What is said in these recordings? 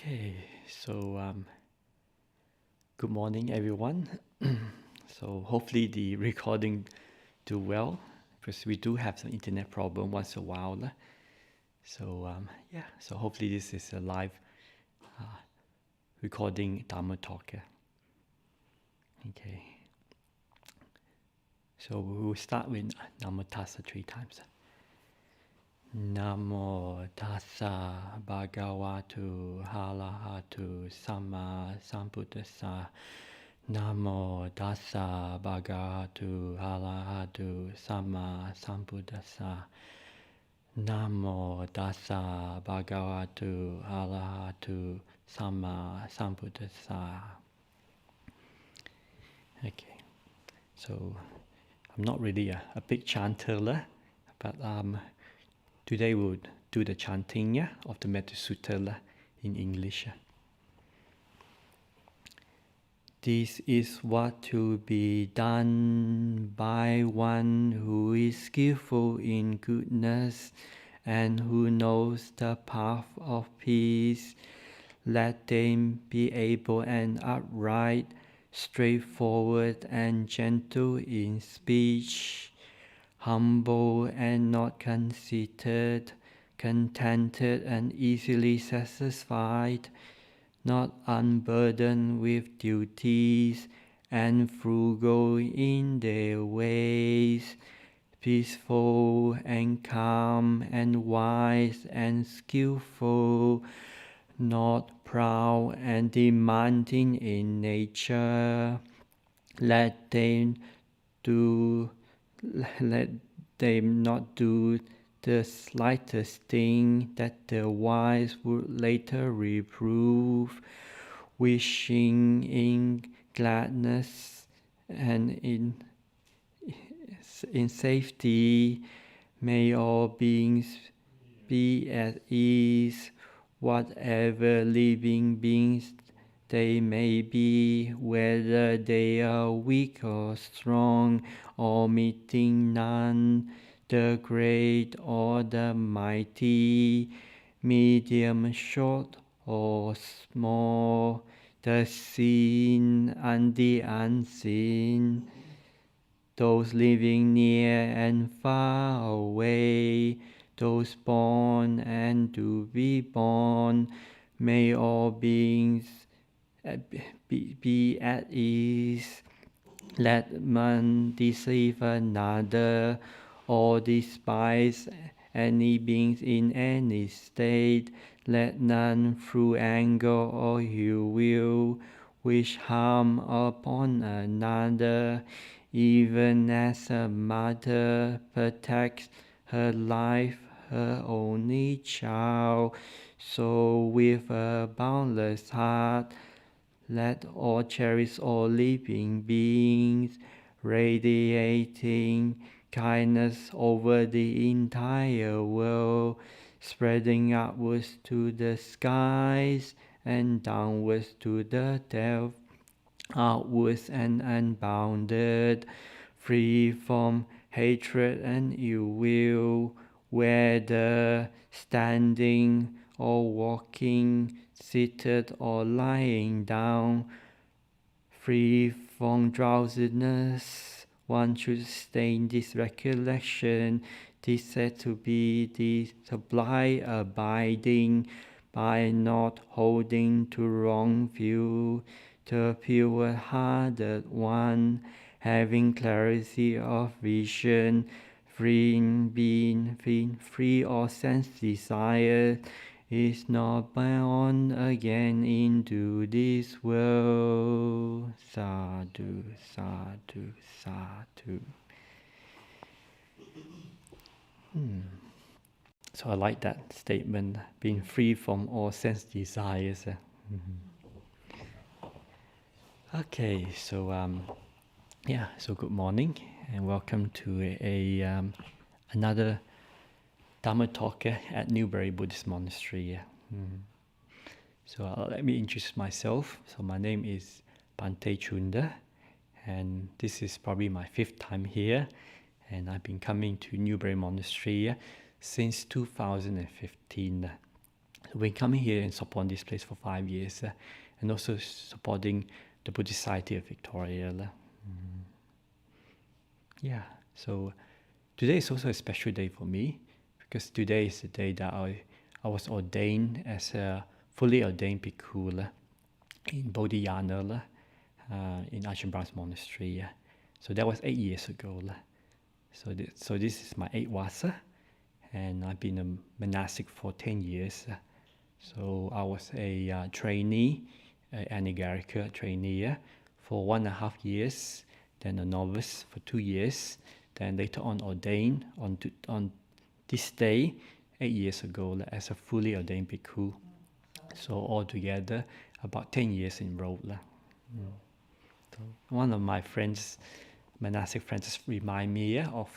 Okay, so good morning, everyone. So hopefully the recording do well, because we do have some internet problem once in a while. So hopefully this is a live recording Dharma talk. Okay. So we will start with Namo Tassa 3 times. Namo Tassa Bhagavatu Arahatu Samma Sambuddhassa. Namo Tassa Bhagavatu Arahatu Samma Sambuddhassa. Namo Tassa Bhagavatu Arahatu Samma Sambuddhassa. Okay, so I'm not really a big chanter, but today we'll do the chanting of the Metta Sutta in English. This is what to be done by one who is skillful in goodness and who knows the path of peace. Let them be able and upright, straightforward and gentle in speech, humble and not conceited, contented and easily satisfied, not unburdened with duties, and frugal in their ways, peaceful and calm and wise and skillful, not proud and demanding in nature. Let them not do the slightest thing that the wise would later reprove, wishing in gladness and in safety. May all beings be at ease, whatever living beings they may be, whether they are weak or strong, or meeting none, the great or the mighty, medium, short or small, the seen and the unseen, those living near and far away, those born and to be born, may all beings be at ease. Let none deceive another or despise any beings in any state. Let none through anger or ill will wish harm upon another, even as a mother protects her life, her only child. So with a boundless heart, let all cherish all living beings, radiating kindness over the entire world, spreading upwards to the skies and downwards to the depths, outwards and unbounded, free from hatred and ill will, whether standing or walking, seated or lying down, free from drowsiness. One should stay in this recollection. This said to be the sublime abiding by not holding to wrong view, the pure-hearted one, having clarity of vision, free of sense desire, is not born again into this world. Sadhu, sadhu, sadhu. So I like that statement, being free from all sense desires. Okay, so so good morning and welcome to another Dharma talk at Newbury Buddhist Monastery. So let me introduce myself. So my name is Bhante Cunda, and this is probably my 5th time here, and I've been coming to Newbury Monastery since 2015. So we've been coming here and supporting this place for 5 years, and also supporting the Buddhist Society of Victoria. Yeah, so today is also a special day for me, because today is the day that I was ordained as a fully ordained bhikkhu in Bodhinyana, in Ajahn Brahm's monastery. So that was 8 years ago. So this is my 8th Vassa, and I've been a monastic for 10 years. So I was a trainee, anagarika trainee for 1.5 years, then a novice for 2 years, then later on ordained on this day, 8 years ago, as a fully ordained bhikkhu. So altogether, about 10 years enrolled. So one of my friends, monastic friends, remind me of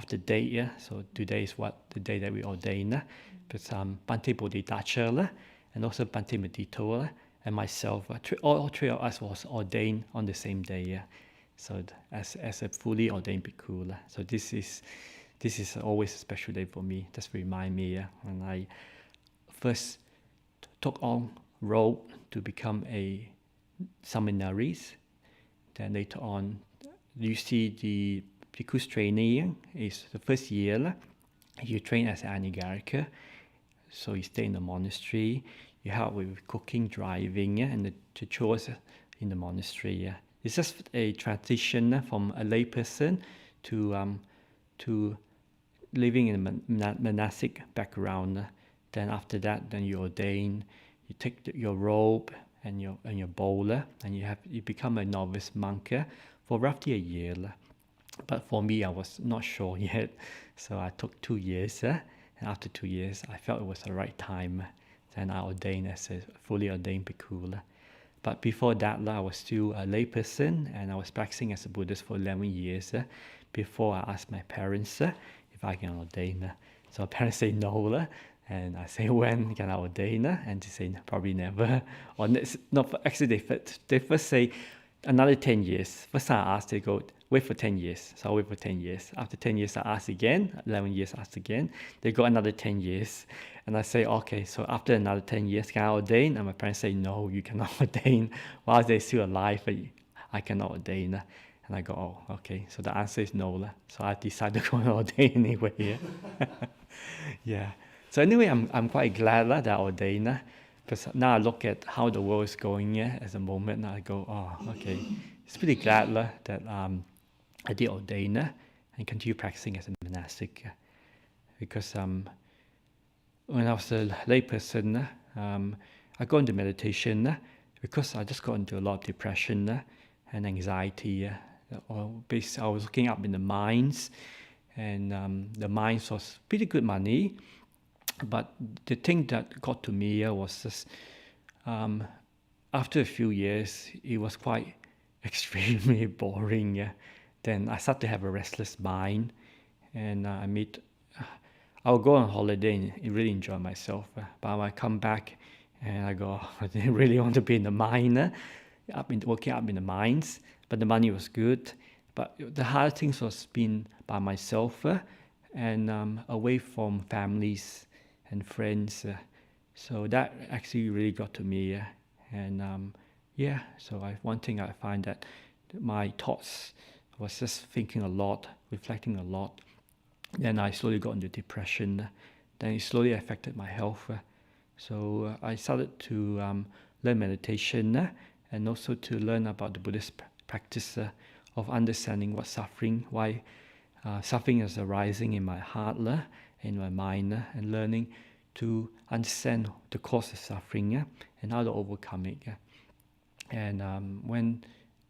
the date. So today is the day that we ordain. But Bhante Bodhinyana and also Bhante Medito and myself, all three of us was ordained on the same day. So as a fully ordained bhikkhu. So this is always a special day for me. Just remind me when I first took on road to become a seminarist. Then later on, you see the bhikkhu's training is the first year. You train as an anagarika, so you stay in the monastery. You help with cooking, driving, and the chores in the monastery. It's just a transition from a layperson to living in a monastic background. Then after that, then you ordain. You take your robe and your bowl, and you become a novice monk for roughly a year. But for me, I was not sure yet, so I took 2 years. And after 2 years, I felt it was the right time. Then I ordained as a fully ordained bhikkhu. But before that, I was still a layperson, and I was practicing as a Buddhist for 11 years before I asked my parents if I can ordain. So my parents say no, and I say, when can I ordain? And they say, probably never. Or actually, they first say another 10 years. First time I asked, they go, wait for 10 years. So I wait for 10 years. After 10 years, I ask again. 11 years, I ask again. They go another 10 years. And I say, okay, so after another 10 years, can I ordain? And my parents say, no, you cannot ordain. While they're still alive, I cannot ordain. And I go, oh, okay. So the answer is no. So I decided to go and ordain anyway. Yeah. So anyway, I'm quite glad that I ordained. Because now I look at how the world is going at the moment. I go, oh, okay. It's pretty glad that I did ordain and continue practicing as a monastic. Because when I was a layperson, I got into meditation because I just got into a lot of depression and anxiety. I was looking up in the mines, and the mines was pretty good money. But the thing that got to me was just, after a few years, it was quite extremely boring. Then I started to have a restless mind, and I would go on holiday and really enjoy myself. But when I come back, and I go, I didn't really want to be in the mine, working up in the mines, but the money was good. But the hard things was being by myself and away from families and friends. So that actually really got to me. So one thing I find that my thoughts was just thinking a lot, reflecting a lot. Then I slowly got into depression. Then it slowly affected my health. So I started to learn meditation and also to learn about the Buddhist practice of understanding what suffering, why suffering is arising in my heart, in my mind, and learning to understand the cause of suffering and how to overcome it. And when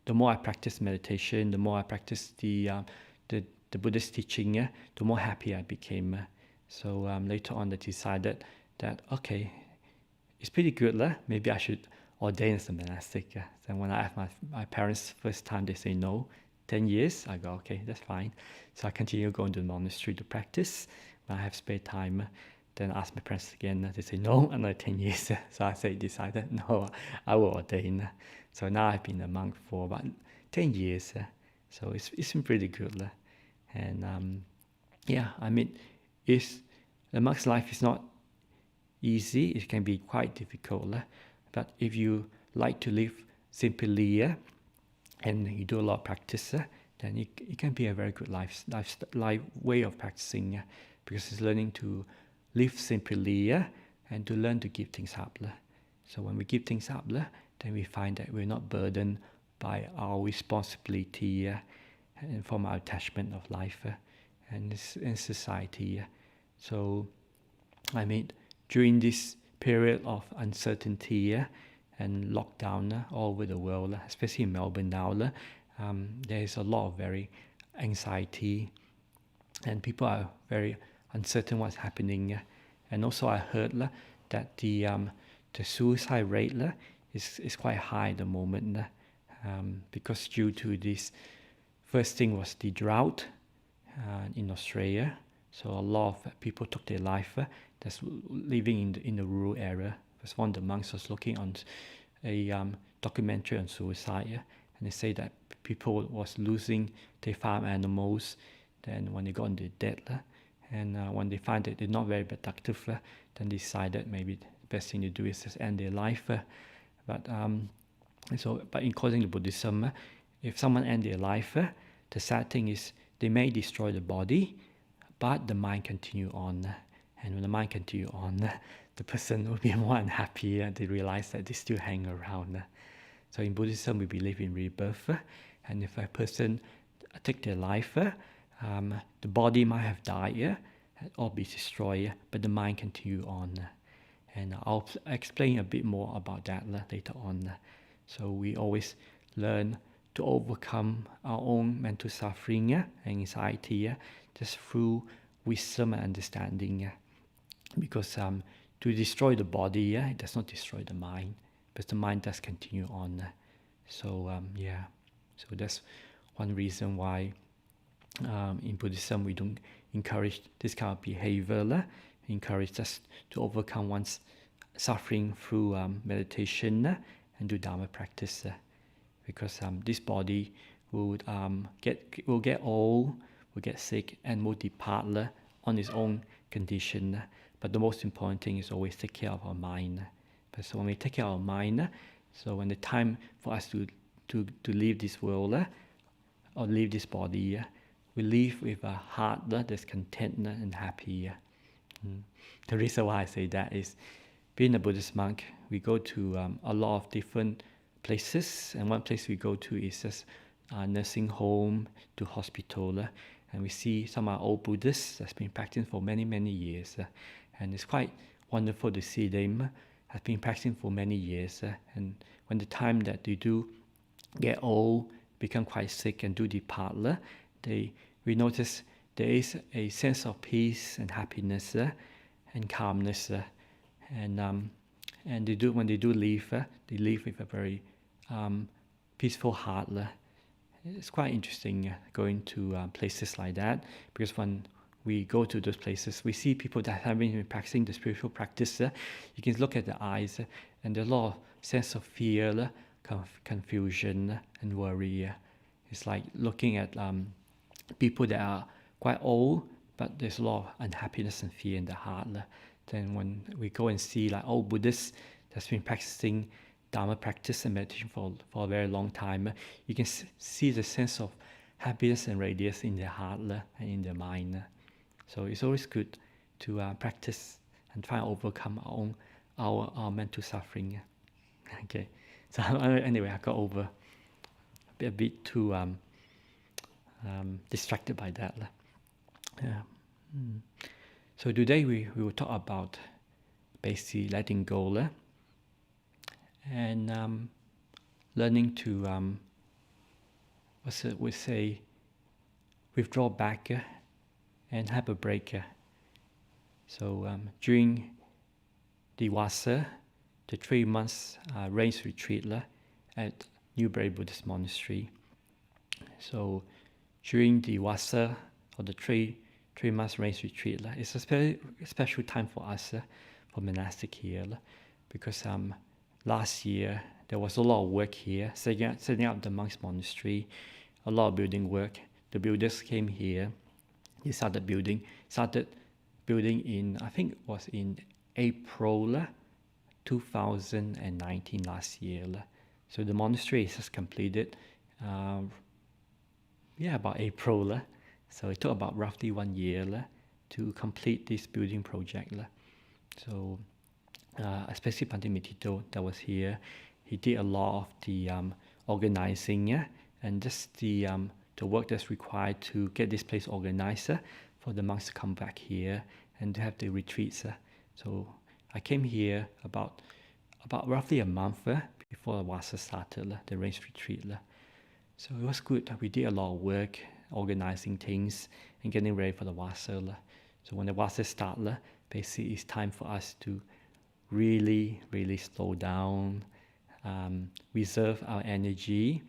the more I practice meditation, the more I practice the Buddhist teaching, the more happy I became. So later on, I decided that, okay, it's pretty good. Maybe I should ordain as a monastic. Then when I asked my parents first time, they say no. 10 years, I go, okay, that's fine. So I continue going to the monastery to practice. When I have spare time, then I ask my parents again. They say no, another 10 years. So I decided, no, I will ordain. So now I've been a monk for about 10 years. So it's been pretty good. And the monk's life is not easy, it can be quite difficult. But if you like to live simply and you do a lot of practice, then it can be a very good life way of practicing, because it's learning to live simply and to learn to give things up. So when we give things up, then we find that we're not burdened by our responsibility and from our attachment of life and society. So I mean, during this period of uncertainty and lockdown all over the world, especially in Melbourne now, there is a lot of very anxiety, and people are very uncertain what's happening. And also I heard that the suicide rate is quite high at the moment, because due to this, first thing was the drought in Australia. So a lot of people took their life that's living in the rural area. Because one of the monks was looking on a documentary on suicide, and they say that people was losing their farm animals then when they got on the dead, and when they find that they're not very productive, then decided maybe the best thing to do is just end their life. But according to Buddhism, if someone end their life, the sad thing is they may destroy the body, but the mind continue on. And when the mind continue on, the person will be more unhappy and they realize that they still hang around. So in Buddhism, we believe in rebirth. And if a person take their life, the body might have died or be destroyed, but the mind continue on. And I'll explain a bit more about that later on. So we always learn to overcome our own mental suffering and anxiety just through wisdom and understanding. Because to destroy the body, it does not destroy the mind, but the mind does continue on. So that's one reason why in Buddhism we don't encourage this kind of behavior. We encourage us to overcome one's suffering through meditation and do Dharma practice, because this body will get old, will get sick, and will depart on its own condition. But the most important thing is always take care of our mind. But so when we take care of our mind, so when the time for us to leave this world or leave this body, we live with a heart that's content and happy. The reason why I say that is, being a Buddhist monk, we go to a lot of different places, and one place we go to is just nursing home to hospital, and we see some of our old Buddhists that's been practicing for many, many years, and it's quite wonderful to see them have been practicing for many years, and when the time that they do get old, become quite sick and do depart, we notice there is a sense of peace and happiness and calmness, and when they do leave, they leave with a very peaceful heart. It's quite interesting going to places like that, because when we go to those places, we see people that have been practicing the spiritual practice. You can look at the eyes, and there's a lot of sense of fear, confusion, and worry. It's like looking at people that are quite old, but there's a lot of unhappiness and fear in the heart. Then when we go and see like old Buddhists that's been practicing Dharma practice and meditation for a very long time, you can see the sense of happiness and radiance in their heart and in their mind. So it's always good to practice and try to overcome our mental suffering. Okay, so anyway, I got over a bit too distracted by that. So today we will talk about basically letting go and learning to withdraw back and have a break. So during the Vassa, the 3 months rains retreat at Newbury Buddhist Monastery. So during the Vassa, or the 3 months rains retreat, it's a very special time for us, for Monastic here, because last year there was a lot of work here, setting up the monks' monastery, a lot of building work. The builders came here. They started building in, I think it was in April 2019 last year. So the monastery is just completed, about April. So it took about roughly 1 year to complete this building project. So especially Bhante Mitito that was here, he did a lot of the organizing and just the work that's required to get this place organized for the monks to come back here and to have the retreats. So I came here about roughly a month before the Vassa started, the rains retreat. So it was good. We did a lot of work organizing things and getting ready for the Vassa. So when the Vassa started, basically it's time for us to really, really slow down, reserve our energy,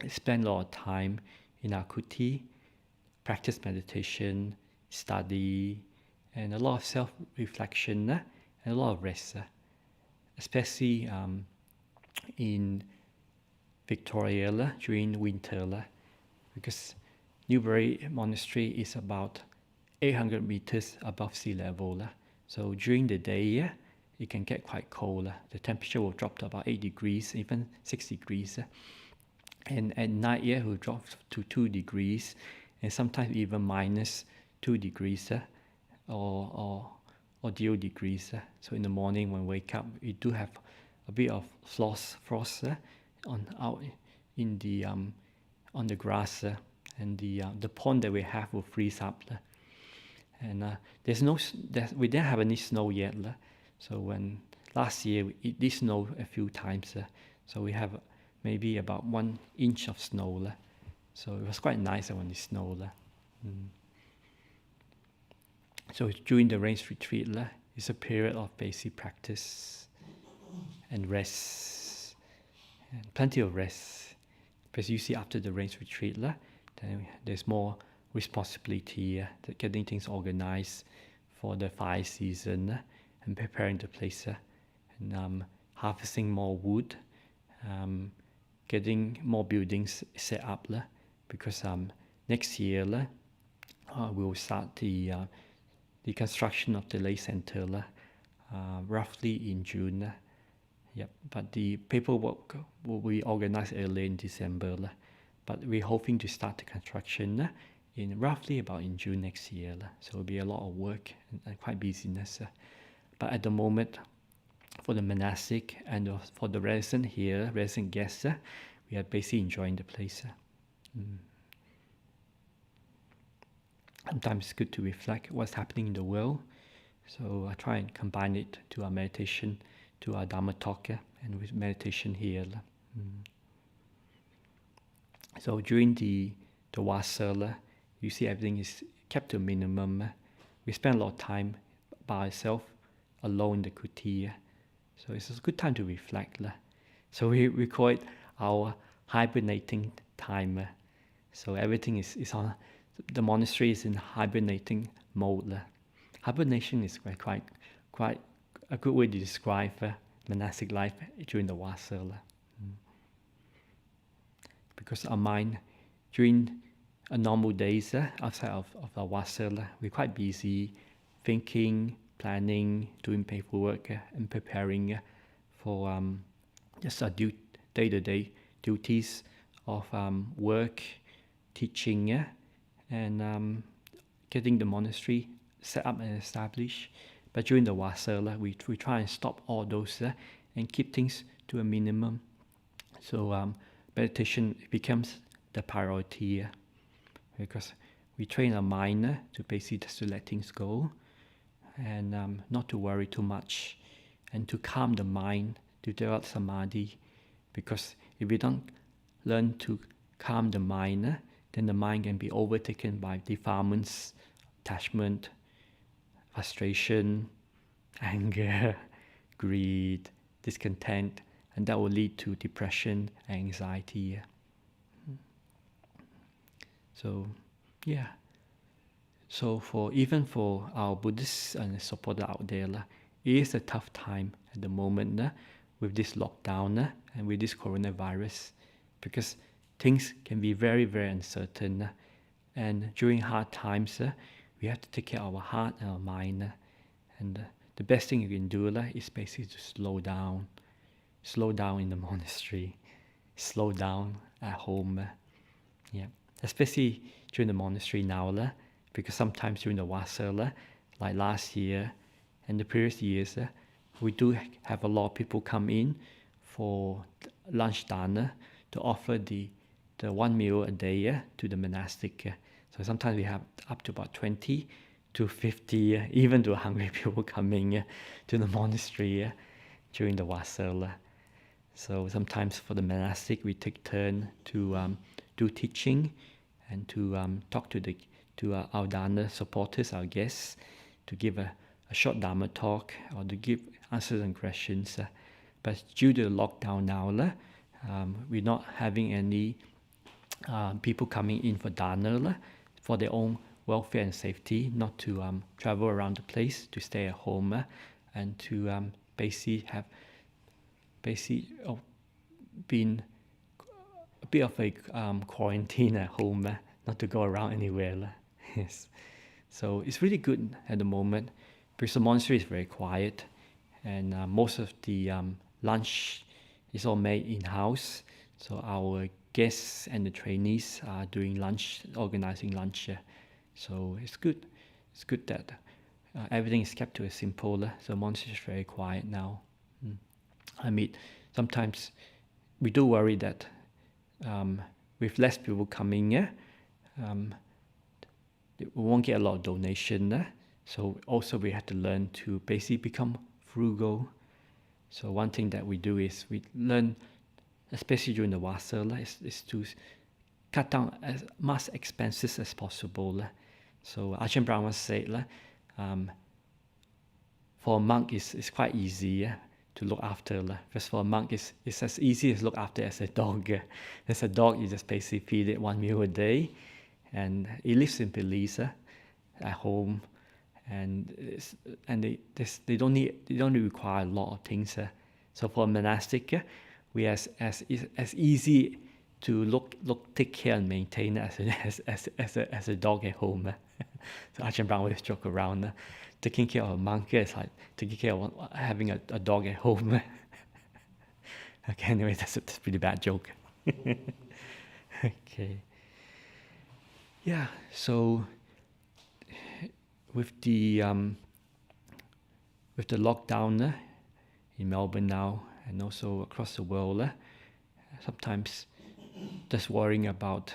spend a lot of time in our kuti, practice meditation, study, and a lot of self-reflection and a lot of rest, especially in Victoria during winter, because Newbury Monastery is about 800 meters above sea level. So during the day, it can get quite cold. The temperature will drop to about 8 degrees, even 6 degrees. And at night, it will drop to 2 degrees, and sometimes even minus 2 degrees or 0 degrees. So in the morning when we wake up, we do have a bit of frost out in the on the grass, and the pond that we have will freeze up. And we didn't have any snow yet. So when last year it did snow a few times, so we have maybe about 1 inch of snow. So it was quite nice when it snowed. So during the rains retreat, it's a period of basic practice and rest, and plenty of rest. Because you see, after the rains retreat, then there's more responsibility, getting things organized for the fire season and preparing the place, and harvesting more wood, getting more buildings set up, because next year we will start the construction of the lay center, roughly in June. But the paperwork will be organized early in December. But we're hoping to start the construction in roughly about in June next year. So it'll be a lot of work and quite busyness. But at the moment, for the monastic and for the resident guests, we are basically enjoying the place. Sometimes it's good to reflect what's happening in the world. So I try and combine it to our meditation, to our Dharma talk, and with meditation here. So during the Vassa, you see everything is kept to a minimum. We spend a lot of time by ourselves, alone in the kuti. So it's a good time to reflect. So we call it our hibernating time. So everything is on, the monastery is in hibernating mode. Hibernation is quite a good way to describe monastic life during the Vassa. Because our mind, during normal days outside of the Vassa, we're quite busy thinking, planning, doing paperwork, and preparing for just our day-to-day duties of work, teaching, and getting the monastery set up and established. But during the Vassa, we try and stop all those and keep things to a minimum. So meditation becomes the priority, because we train our mind to basically just to let things go, and not to worry too much, and to calm the mind, to develop samadhi. Because if we don't learn to calm the mind, then the mind can be overtaken by defilements, attachment, frustration, anger, greed, discontent, and that will lead to depression and anxiety. So even for our Buddhists and supporters out there, it is a tough time at the moment with this lockdown and with this coronavirus, because things can be very, very uncertain. And during hard times, we have to take care of our heart and our mind. And the best thing you can do is basically to slow down in the monastery, slow down at home. Yeah, especially during the monastery now, because sometimes during the Vassa, like last year and the previous years, we do have a lot of people come in for lunch dana to offer the one meal a day to the monastic. So sometimes we have up to about 20 to 50, even to hungry people coming to the monastery during the Vassa. So sometimes for the monastic, we take turn to do teaching and to talk to our dana supporters, our guests, to give a short dharma talk or to give answers and questions. But due to the lockdown now, we're not having any people coming in for dana for their own welfare and safety, not to travel around the place, to stay at home and to basically been a bit of a quarantine at home, not to go around anywhere. Yes. So it's really good at the moment because the monastery is very quiet, and most of the lunch is all made in-house. So our guests and the trainees are doing lunch, organizing lunch. So it's good. It's good that everything is kept to a simple. So the monastery is very quiet now. I mean, sometimes we do worry that with less people coming, we won't get a lot of donation. So also we have to learn to basically become frugal. So one thing that we do is we learn, especially during the Vassa, is to cut down as much expenses as possible. So Ajahn Brahm said, for a monk it's quite easy to look after. Because for a monk it's as easy as look after as a dog. As a dog, you just basically feed it one meal a day, and it lives in Belize at home, and they don't require a lot of things. So for a monastic, we as easy to take care and maintain as a dog at home. So Ajahn Brahm always joke around, taking care of a monk is like taking care of having a dog at home. Okay, anyway, that's a pretty bad joke. Okay. Yeah, so with the lockdown in Melbourne now and also across the world, sometimes just worrying about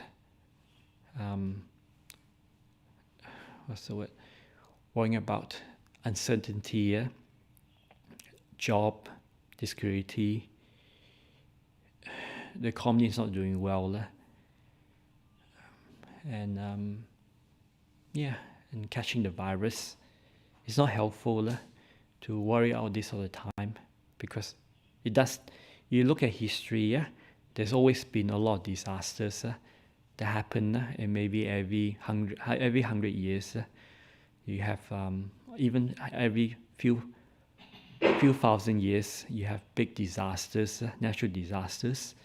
worrying about uncertainty, job insecurity. The economy is not doing well, and and catching the virus. It's not helpful to worry all this all the time, because it does. You look at history, there's always been a lot of disasters that happen, and maybe every 100 years, you have even every few thousand years you have big disasters, natural disasters,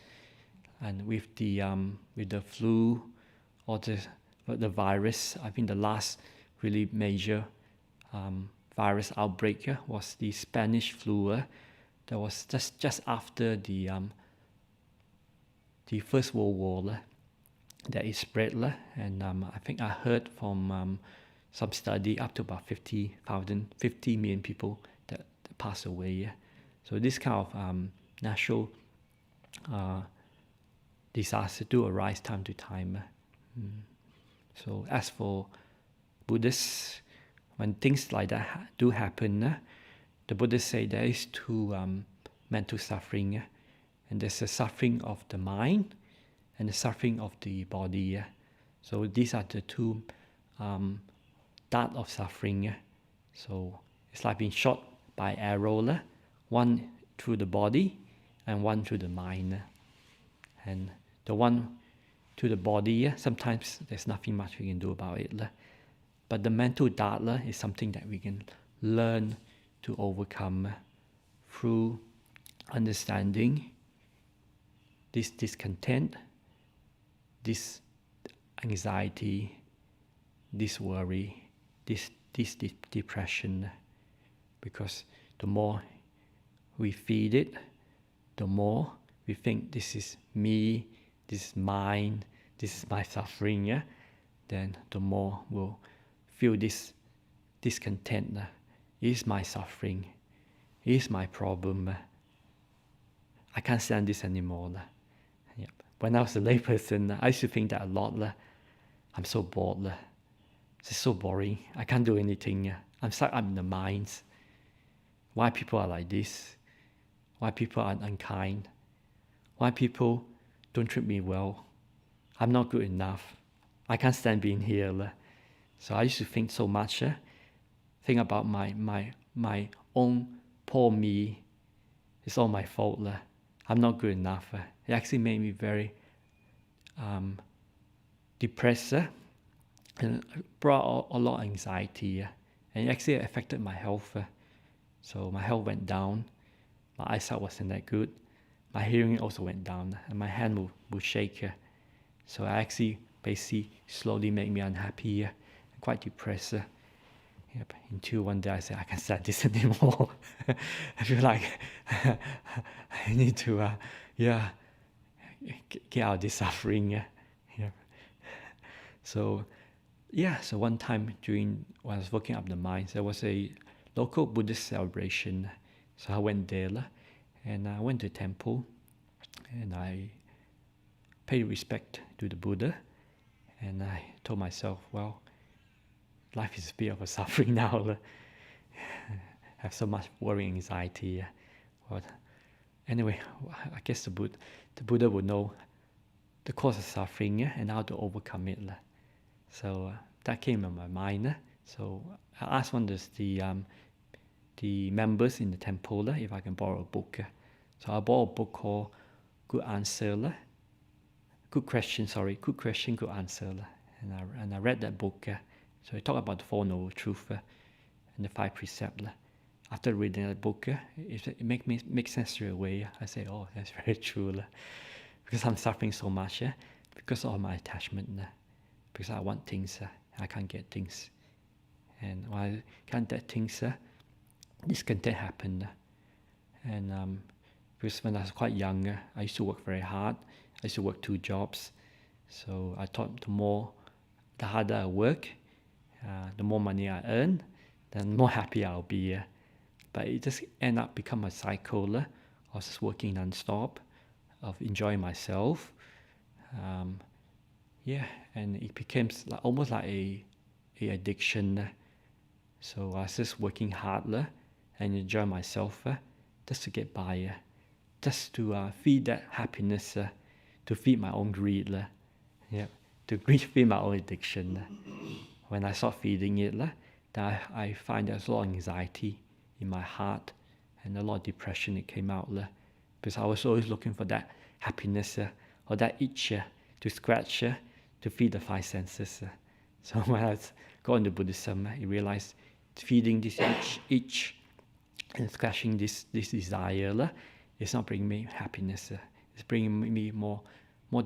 and with the flu or the virus, I think the last really major virus outbreak was the Spanish flu. That was just after the First World War that it spread, and I think I heard from some study up to about 50 million people that passed away. So this kind of natural disaster do arise time to time. So as for Buddhists, when things like that do happen, the Buddhists say there is two mental suffering, and there's the suffering of the mind and the suffering of the body. So these are the two types of suffering. So it's like being shot by arrow, one through the body and one through the mind. And the one to the body, sometimes there's nothing much we can do about it. But the mental dart is something that we can learn to overcome through understanding this discontent, this anxiety, this worry, this depression. because the more we feed it, the more we think this is me, this is mine, this is my suffering, yeah, then the more we'll feel this discontent. It is my suffering, it is my problem. I can't stand this anymore. Yep. When I was a layperson, I used to think that a lot. I'm so bored. It's so boring. I can't do anything. I'm stuck up in the minds. Why people are like this? Why people are unkind? Why people don't treat me well? I'm not good enough. I can't stand being here. So I used to think so much. Think about my own poor me. It's all my fault. I'm not good enough. It actually made me very depressed, and brought a lot of anxiety, and it actually affected my health. So my health went down, my eyesight wasn't that good, my hearing also went down, and my hand would shake. So I actually basically slowly made me unhappy, quite depressed. Yep. Until one day I said, I can't stand this anymore. I feel like I need to, get out of this suffering. Yep. So one time when I was working up the mines, there was a local Buddhist celebration. So I went there, and I went to a temple, and I paid respect to the Buddha, and I told myself, well, life is a bit of a suffering now. I have so much worry and anxiety. But anyway, I guess the Buddha would know the cause of suffering and how to overcome it. So that came in my mind. So I asked one of the members in the temple if I can borrow a book. So I bought a book called Good Question, Good Answer. And I read that book. So it talked about the Four Noble Truths and the 5 precepts. After reading that book, it make sense straight away. I say, oh, that's very true. Because I'm suffering so much, because of my attachment. Because I want things, I can't get things. And when I can't get things, discontent happen. And because when I was quite young, I used to work very hard. I used to work 2 jobs. So I thought the harder I work, the more money I earn, then the more happy I'll be. But it just end up become a cycle of just working non-stop, of enjoying myself. And it became almost like a addiction. So I was just working hard and enjoy myself just to get by, just to feed that happiness, to feed my own greed, to feed my own addiction. When I start feeding it, then I find there's a lot of anxiety in my heart and a lot of depression that came out. Because I was always looking for that happiness or that itch to scratch to feed the 5 senses. So when I got into Buddhism, I realized feeding this itch and scratching this desire is not bringing me happiness. It's bringing me more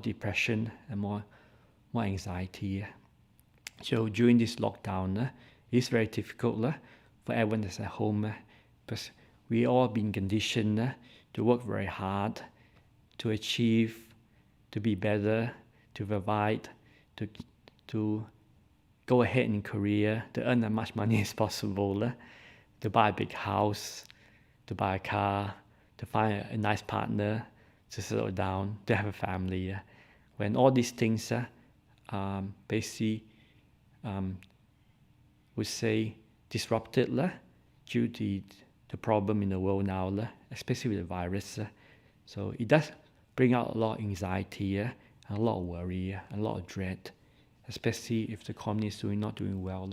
depression and more anxiety. So during this lockdown, it's very difficult for everyone that's at home because we all been conditioned to work very hard, to achieve, to be better, to provide, to go ahead in career, to earn as much money as possible, to buy a big house, to buy a car, to find a nice partner, to settle down, to have a family. When all these things basically would say disrupted due to the problem in the world now, especially with the virus. So it does bring out a lot of anxiety, a lot of worry, a lot of dread, especially if the economy is not doing well.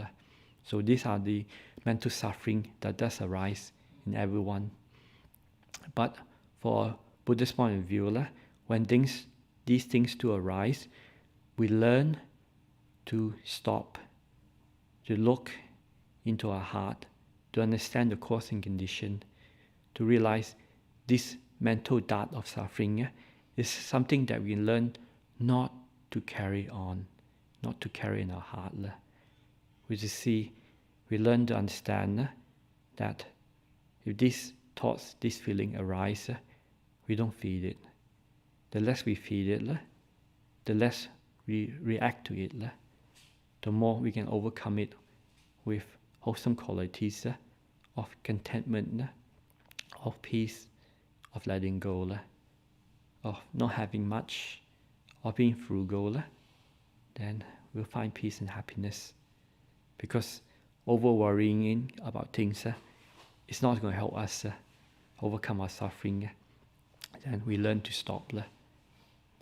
So these are the mental suffering that does arise in everyone. But for a Buddhist point of view, when these things do arise, we learn to stop, to look into our heart, to understand the cause and condition, to realize this mental dart of suffering is something that we learn not to carry on, not to carry in our heart. We learn to understand that if these thoughts, this feeling arise, we don't feed it. The less we feed it, the less we react to it, the more we can overcome it with wholesome qualities of contentment, of peace, of letting go, of not having much, of being frugal, then we'll find peace and happiness. Because over worrying about things it's not going to help us overcome our suffering. Then we learn to stop,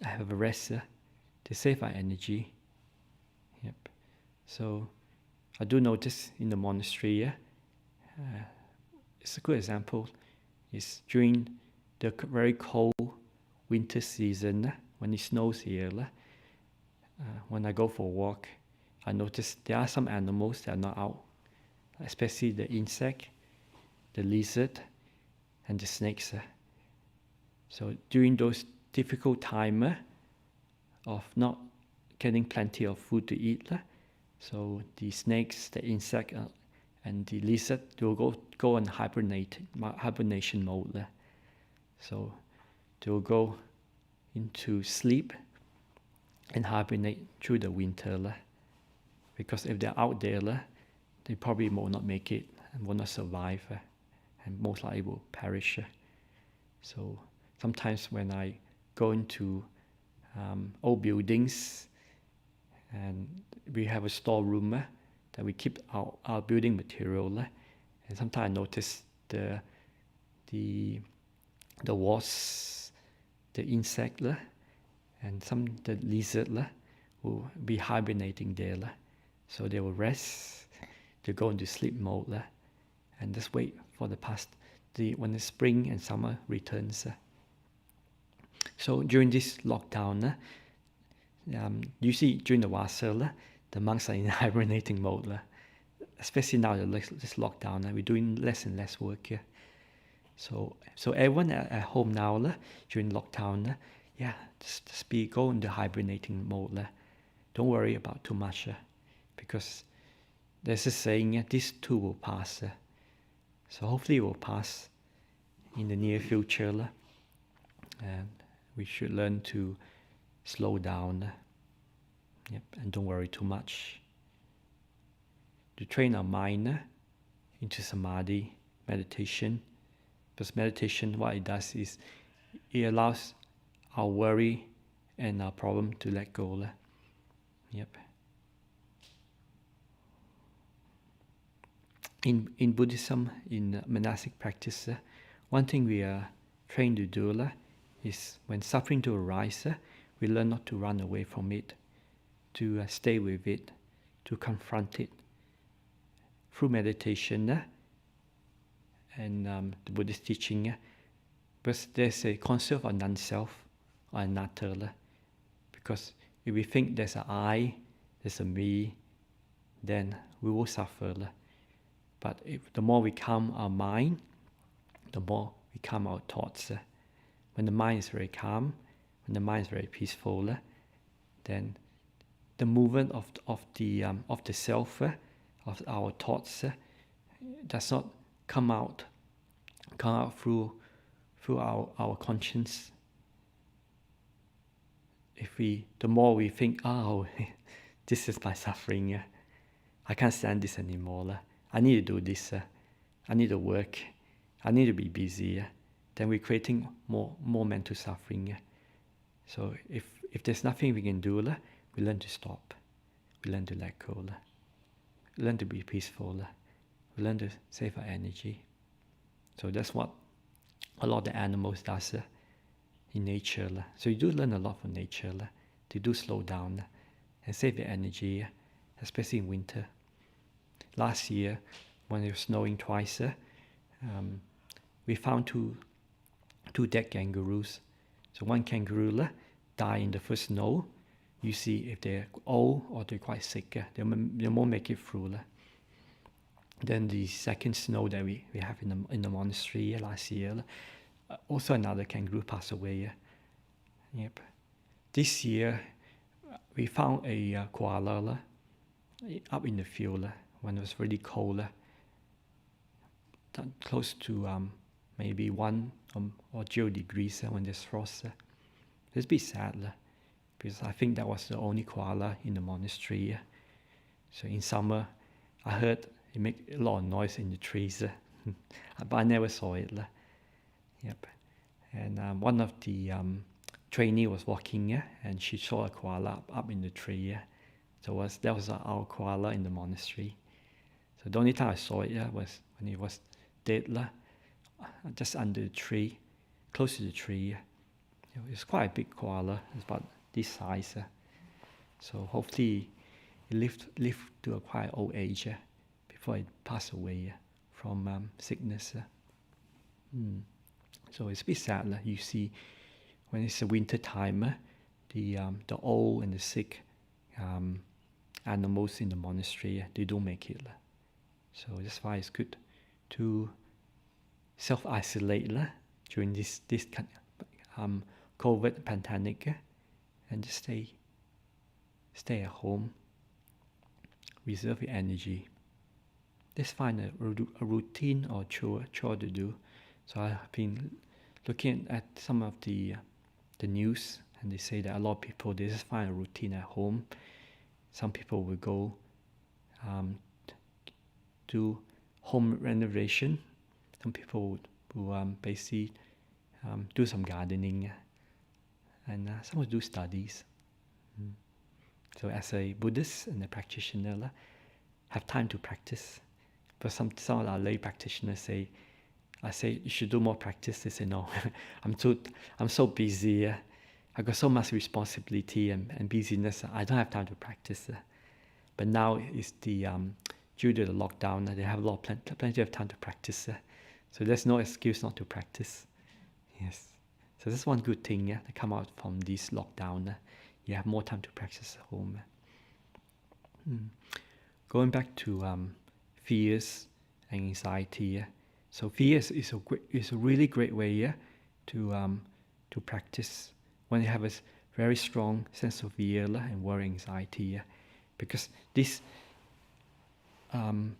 have a rest, to save our energy. Yep. So I do notice in the monastery, it's a good example, is during the very cold winter season, when it snows here, when I go for a walk, I notice there are some animals that are not out, especially the insect, the lizard, and the snakes. So during those difficult time of not getting plenty of food to eat, so the snakes, the insect, and the lizard, they will go on hibernation mode. So they will go into sleep and hibernate through the winter. Because if they're out there, they probably will not make it and will not survive, and most likely will perish. So sometimes when I go into old buildings, and we have a storeroom that we keep our building material, and sometimes I notice the wasps, the insect, and the lizard will be hibernating there. So they will rest, they go into sleep mode, and just wait for when the spring and summer returns. So during this lockdown, usually during the Vassa, the monks are in hibernating mode. Especially now this lockdown, we're doing less and less work. So everyone at home now, during lockdown, just go into hibernating mode. Don't worry about too much, because there's a saying, this too will pass. So hopefully it will pass in the near future, and we should learn to slow down, and don't worry too much. To train our mind into samadhi, meditation. Because meditation, what it does is it allows our worry and our problem to let go. In Buddhism, in monastic practice, one thing we are trained to do is when suffering to arise, we learn not to run away from it, to stay with it, to confront it through meditation and the Buddhist teaching. Because there's a concept of non-self or anatta. Because if we think there's an I, there's a me, then we will suffer. But the more we calm our mind, the more we calm our thoughts. When the mind is very calm, when the mind is very peaceful, then the movement of the self, of our thoughts, does not come out through our conscience. The more we think, this is my suffering, I can't stand this anymore, I need to do this, I need to work, I need to be busy, then we're creating more mental suffering. So if there's nothing we can do, we learn to stop, we learn to let go, we learn to be peaceful, we learn to save our energy. So that's what a lot of the animals does in nature. So you do learn a lot from nature. They do slow down and save their energy, especially in winter. Last year, when it was snowing twice, we found two dead kangaroos. So one kangaroo died in the first snow. You see if they're old or they're quite sick, they won't make it through. Then the second snow that we have in the monastery last year, also another kangaroo passed away. This year, we found a koala up in the field when it was really cold. close to maybe 1 or 0 degrees when there's frost. It's a bit sad, because I think that was the only koala in the monastery. So in summer, I heard it make a lot of noise in the trees, but I never saw it. Yep. And one of the trainee was walking, and she saw a koala up in the tree. So that was our koala in the monastery. So the only time I saw it was when it was dead, just under the tree, close to the tree. It's quite a big koala. It's about this size. So hopefully it lived to a quite old age before it passed away from sickness. So it's a bit sad. You see, when it's the winter time, the old and the sick animals in the monastery, they don't make it. So that's why it's good to self-isolate during this kind of COVID pandemic, and just stay at home, reserve your energy. Just find a routine or chore to do. So I've been looking at some of the news, and they say that a lot of people, they just find a routine at home. Some people will go do home renovation. Some people will basically do some gardening, and some will do studies. So as a Buddhist and a practitioner, have time to practice. But some of our lay practitioners say, I say you should do more practice. They say no, I'm so busy. I got so much responsibility and busyness. I don't have time to practice. But now it's due to the lockdown, they have plenty of time to practice. So there's no excuse not to practice. Yes. So that's one good thing that come out from this lockdown. You have more time to practice at home. Going back to fears and anxiety. So fears is a really great way to practice when you have a very strong sense of fear and worry, anxiety. Because this when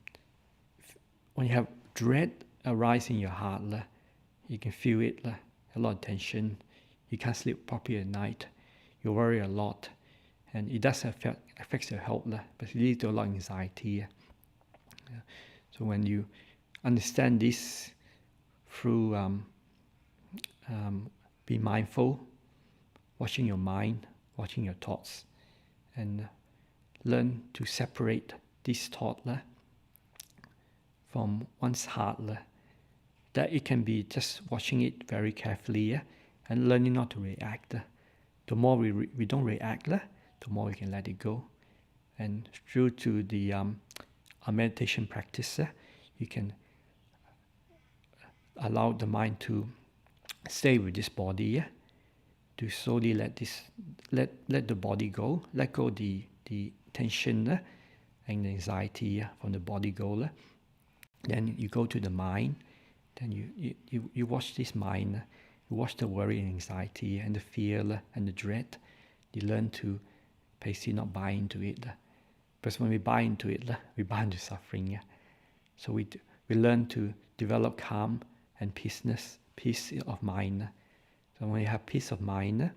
you have dread arise in your heart, you can feel it, a lot of tension. You can't sleep properly at night. You worry a lot, and it does affects your health, but it leads to a lot of anxiety. So when you understand this through be mindful, watching your mind, watching your thoughts, and learn to separate this thought from one's heart, that it can be just watching it very carefully and learning not to react. The more we don't react, the more we can let it go. And through to the our meditation practice, you can allow the mind to stay with this body, to slowly let the body go, let go the tension and anxiety from the body go. Then you go to the mind. Then you watch this mind. You watch the worry and anxiety and the fear and the dread. You learn to basically not buy into it. Because when we buy into it, we buy into suffering. So we learn to develop calm and peace of mind. So when you have peace of mind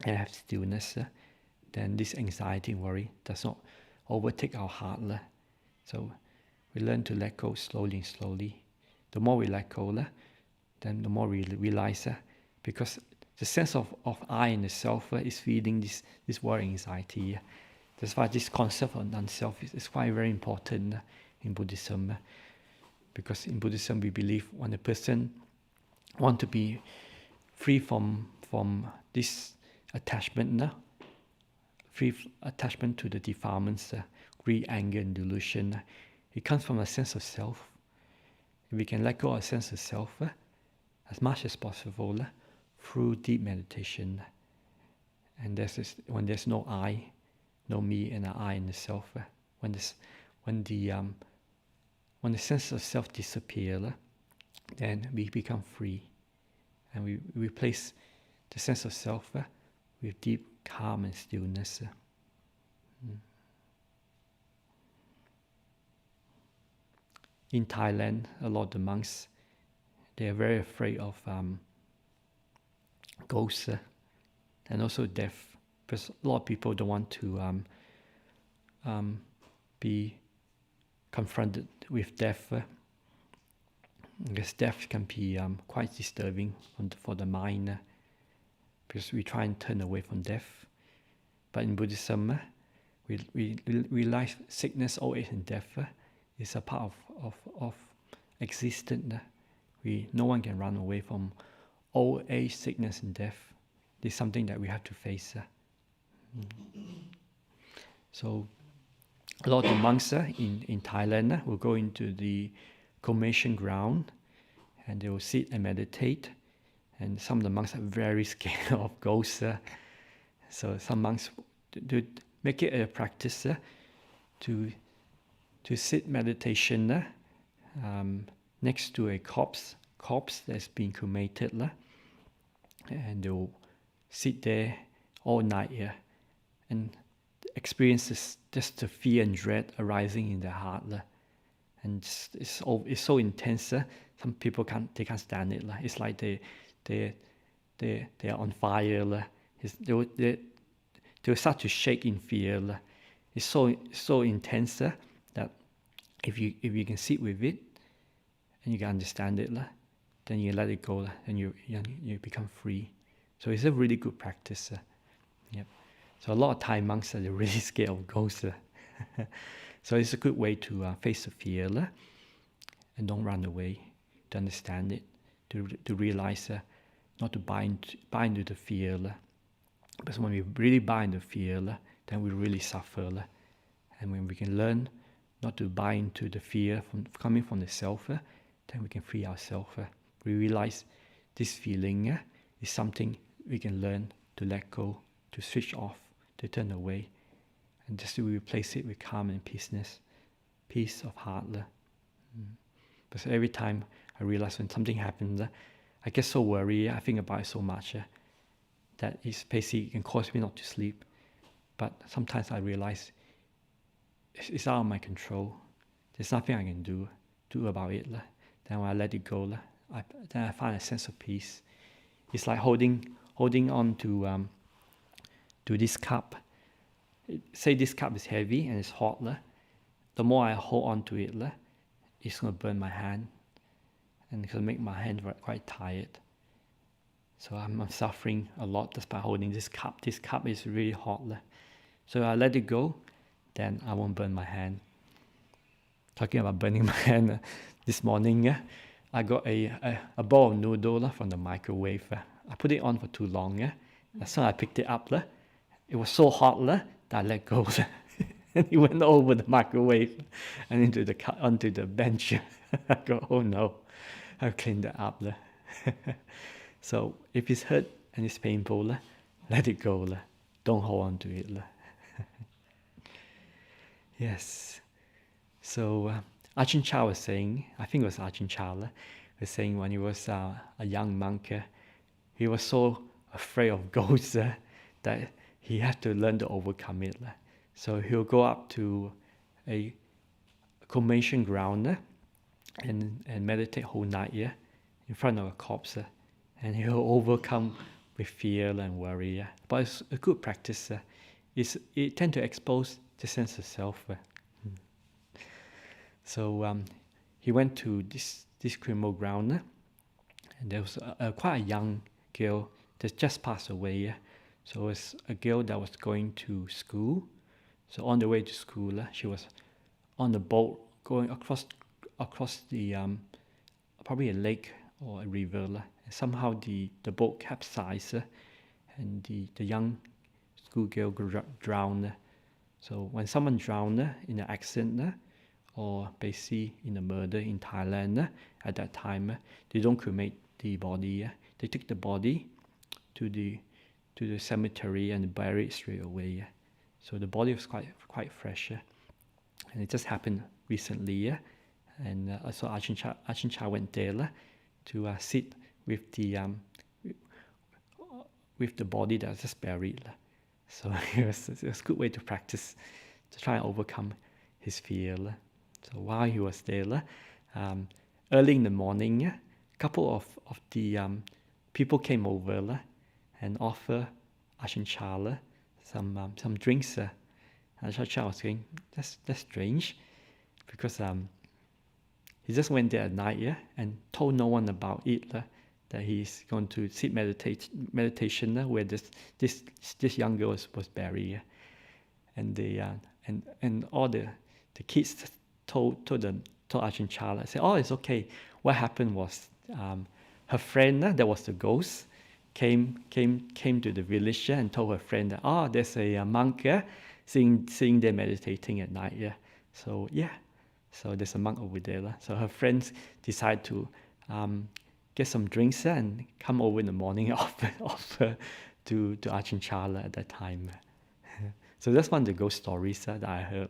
and have stillness, then this anxiety and worry does not overtake our heart. So we learn to let go slowly. The more we let go, then the more we realize, because the sense of I and the self is feeding this worry and anxiety. That's why this concept of non-self is quite very important in Buddhism. Because in Buddhism we believe when a person wants to be free from this attachment, free attachment to the defilements, greed, anger, and delusion, it comes from a sense of self. If we can let go of a sense of self as much as possible through deep meditation, and when there's no I, no me, and an I in the self, when the sense of self disappears, then we become free, and we replace the sense of self with deep calm and stillness. in Thailand, a lot of the monks, they are very afraid of ghosts and also death, because a lot of people don't want to be confronted with death, because death can be quite disturbing for the mind, because we try and turn away from death. But in Buddhism, we realize sickness, old age, and death is a part of existence. No one can run away from old age, sickness, and death. This is something that we have to face. So a lot of the monks in Thailand will go into the cremation ground, and they will sit and meditate. And some of the monks are very scared of ghosts. So some monks do make it a practice to sit meditation next to a corpse that's been cremated, and they'll sit there all night and experience just the fear and dread arising in their heart, and it's so intense. Some people can't stand it. It's like they are on fire. They'll start to shake in fear. It's so intense that if you can sit with it and you can understand it, then you let it go, and you become free. So it's a really good practice. Yep. So a lot of Thai monks are really scared of ghosts. So it's a good way to face the fear and don't run away, to understand it, to realize not to buy into the fear. Because when we really buy into fear, then we really suffer. And when we can learn not to buy into the fear coming from the self, then we can free ourselves. We realize this feeling is something we can learn to let go, to switch off, to turn away, and just to replace it with calm and peace of heart. Because every time I realize when something happens, I get so worried, I think about it so much, that it's basically can cause me not to sleep. But sometimes I realize it's out of my control. There's nothing I can do about it. Then when I let it go, then I find a sense of peace. It's like holding on to this cup. Say this cup is heavy and it's hot. The more I hold on to it, it's going to burn my hand, and it's going to make my hand quite tired. So I'm suffering a lot just by holding this cup. This cup is really hot. So I let it go, then I won't burn my hand. Talking about burning my hand, this morning I got a bowl of noodle from the microwave. I put it on for too long. As soon as I picked it up, it was so hot that I let go. And it went over the microwave and onto the bench. I go, oh no, I've cleaned that up. So if it's hurt and it's painful, let it go. Don't hold on to it. Yes. So Ajahn Chah was saying, I think it was Ajahn Chah, was saying when he was a young monk, he was so afraid of ghosts that he had to learn to overcome it. So he'll go up to a cremation ground and meditate whole night in front of a corpse, and he'll overcome with fear and worry. But it's a good practice. It tends to expose the sense of self. So he went to this cremation ground, and there was quite a young girl that just passed away. So it's a girl that was going to school. So on the way to school, she was on the boat going across the probably a lake or a river. And somehow the boat capsized, and the young schoolgirl drowned. So when someone drowned in an accident or basically in a murder in Thailand at that time, they don't cremate the body. They take the body to the cemetery and bury it straight away. So the body was quite fresh, and it just happened recently. And so Ajahn Chah went there to sit with the body that was just buried. So it was a good way to practice, to try and overcome his fear. So while he was there, early in the morning, a couple of the people came over and offer Ajahn Chah some drinks. Ajahn Chah was saying, that's strange, because he just went there at night, and told no one about it, that he's going to sit meditation where this young girl was buried. And and all the kids told Ajahn Chah, said, oh, it's okay. What happened was her friend, that was the ghost, came to the village and told her friend that, oh, there's a monk sitting there meditating at night. So so there's a monk over there. So her friends decide to get some drinks and come over in the morning offer to Ajahn Chah at that time. So that's one of the ghost stories that I heard.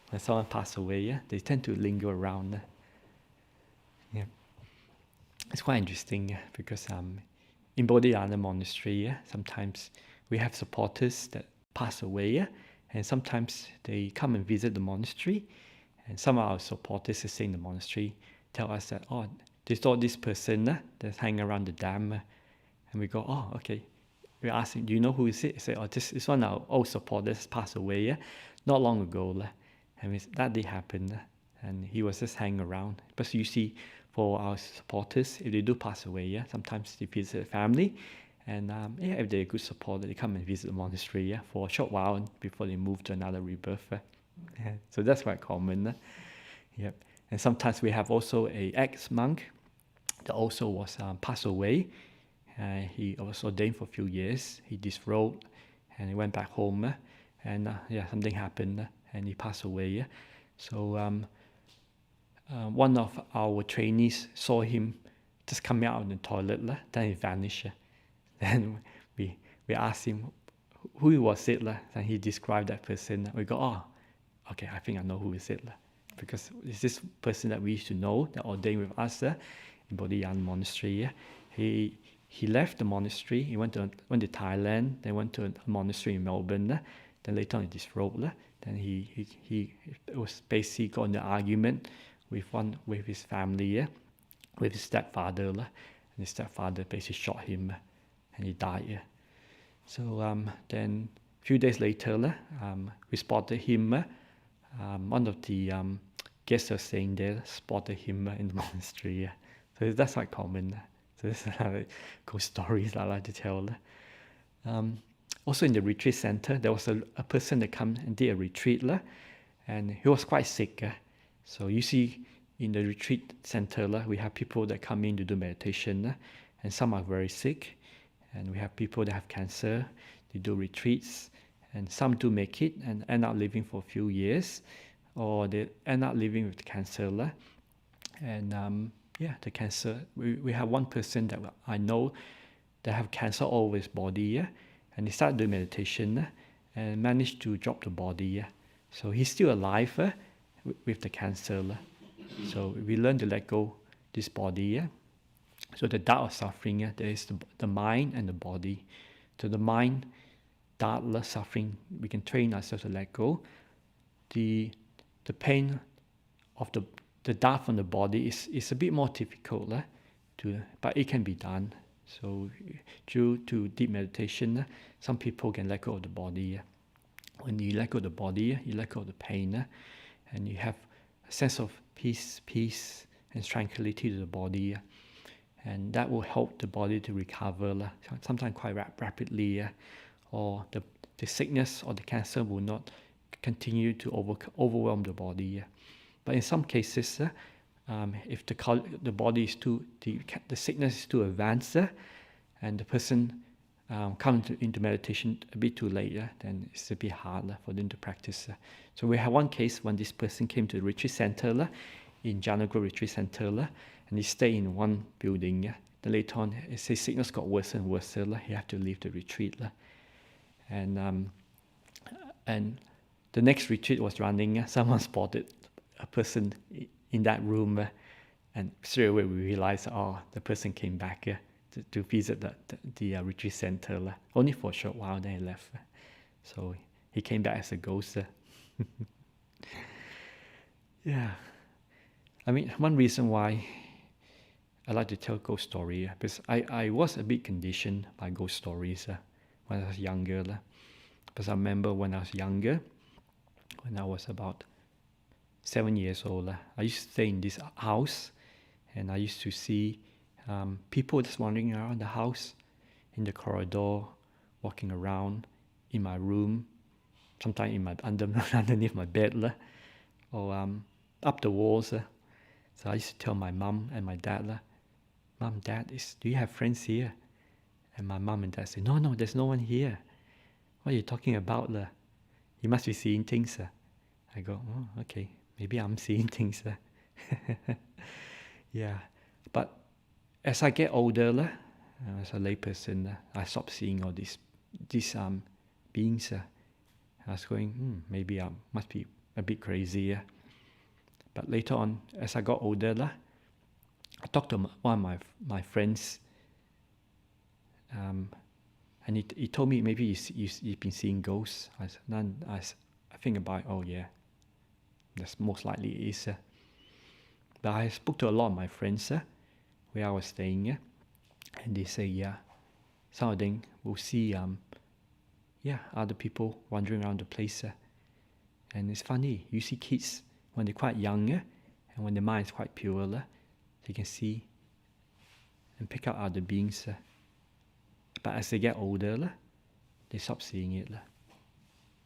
When someone passed away, they tend to linger around. Yeah. It's quite interesting because in Bodhinyana Monastery, sometimes we have supporters that pass away, and sometimes they come and visit the monastery, and some of our supporters who stay in the monastery tell us that, oh, they saw this person that's hanging around the dam, and we go, oh, okay. We ask him, do you know who is it? He said, oh, this is one of our old supporters passed away not long ago. And that did happen, and he was just hanging around. But you see, for our supporters, if they do pass away, sometimes they visit the family, and if they're a good supporter, they come and visit the monastery for a short while before they move to another rebirth. So that's quite common. Yep. And sometimes we have also a ex-monk that also was passed away. He was ordained for a few years. He disrobed and he went back home, and something happened and he passed away. So one of our trainees saw him just coming out of the toilet, then he vanished. Then we asked him who was it, and he described that person. We go, oh, okay, I think I know who is it, because it's this person that we used to know that ordained with us in Bodhinyana Monastery. He left the monastery. He went to Thailand. Then went to a monastery in Melbourne. Then later on he disrobed. Then he was basically got in an argument with his family, with his stepfather, and his stepfather basically shot him, and he died. So then a few days later, we spotted him. One of the guests were staying there spotted him in the monastery. So that's quite common. So this is cool stories I like to tell. Also in the retreat center, there was a person that came and did a retreat, and he was quite sick. So you see in the retreat center, we have people that come in to do meditation, and some are very sick. And we have people that have cancer, they do retreats, and some do make it and end up living for a few years, or they end up living with cancer. And the cancer, we have one person that I know that have cancer all over his body, and he started doing meditation and managed to drop the body. So he's still alive with the cancer. So we learn to let go this body. So the dark of suffering, there is the mind and the body. So the mind, dark suffering, we can train ourselves to let go. The pain of the dark from the body is a bit more difficult, but it can be done. So due to deep meditation, some people can let go of the body. When you let go of the body, you let go of the pain, and you have a sense of peace and tranquility to the body. And that will help the body to recover, sometimes quite rapidly, or the sickness or the cancer will not continue to overwhelm the body. But in some cases, if the body is the sickness is too advanced, and the person comes into meditation a bit too late, then it's a bit hard for them to practice. So we have one case when this person came to the retreat center, in Janago Retreat Center, and he stayed in one building. Then later on, his sickness got worse and worse. He had to leave the retreat. And the next retreat was running. Someone spotted a person in that room, and straight away we realized, the person came back to visit the retreat center. Only for a short while, then he left. So he came back as a ghost. Yeah. I mean, one reason why I like to tell ghost story, because I was a bit conditioned by ghost stories when I was younger. Because I remember when I was younger, when I was about 7 years old, I used to stay in this house, and I used to see people just wandering around the house, in the corridor, walking around, in my room, sometimes in my underneath my bed, or up the walls. So I used to tell my mum and my dad, Mum, Dad, do you have friends here? And my mum and dad say, no, there's no one here. What are you talking about? You must be seeing things. I go, oh, okay, maybe I'm seeing things. Yeah, but as I get older, as a layperson, I stop seeing all these beings. I was going, maybe I must be a bit crazy. But later on, as I got older, I talked to one of my friends, and he told me maybe you've been seeing ghosts. I said, I think about it, oh yeah, that's most likely it is. But I spoke to a lot of my friends where I was staying, and they say, yeah, some of them will see other people wandering around the place. And it's funny, you see kids when they're quite young, and when their mind is quite pure, they can see and pick out other beings. But as they get older, they stop seeing it.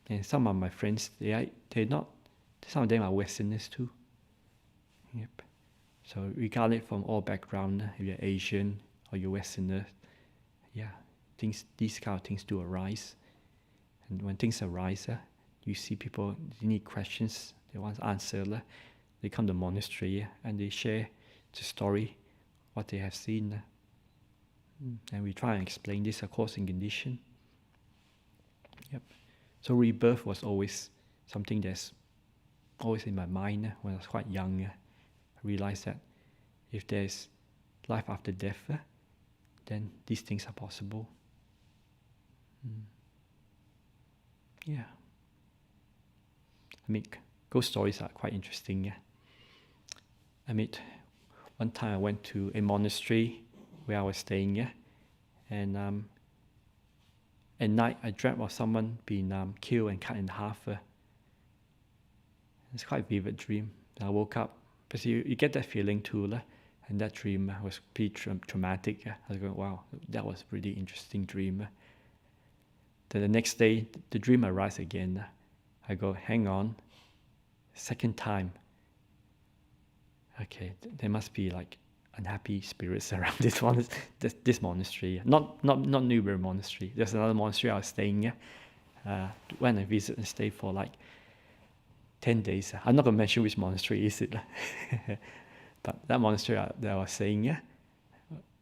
And some of my friends, they're not, some of them are Westerners too. Yep. So regardless from all background, if you're Asian or you're Westerner, these kind of things do arise. And when things arise, you see people, they need questions, they want answers. They come to the monastery and they share the story, what they have seen. And we try and explain this course and condition. Yep. So rebirth was always something that's always in my mind when I was quite young. I realized that if there's life after death, then these things are possible. Yeah. I mean, ghost stories are quite interesting. I mean, one time I went to a monastery where I was staying, and at night I dreamt of someone being killed and cut in half. It's quite a vivid dream. I woke up, because you get that feeling too, and that dream was pretty traumatic. I was going, wow, that was a really interesting dream. Then the next day, the dream arises again. I go, hang on, second time. Okay, there must be like unhappy spirits around this monastery. Not Newbury Monastery. There's another monastery I was staying. When I visit and stay for like 10 days. I'm not going to mention which monastery is it. But that monastery that I was staying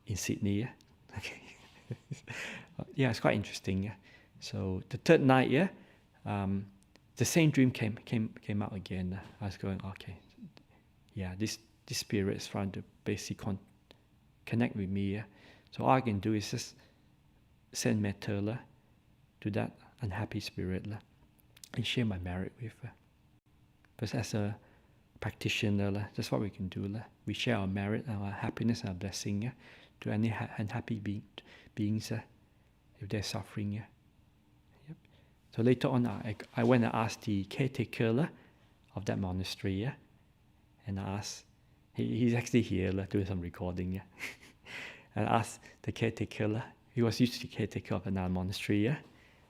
in Sydney. Okay. Yeah, it's quite interesting. So the third night, the same dream came out again. I was going, okay, yeah, this spirit is trying to basically connect with me. So all I can do is just send metta to that unhappy spirit and share my merit with her. Because as a practitioner, that's what we can do. We share our merit, our happiness, our blessing to any unhappy beings if they're suffering. Yep. So later on, I went and asked the caretaker of that monastery, and I asked, he's actually here doing some recording, and I asked the caretaker, he was used to the caretaker of another monastery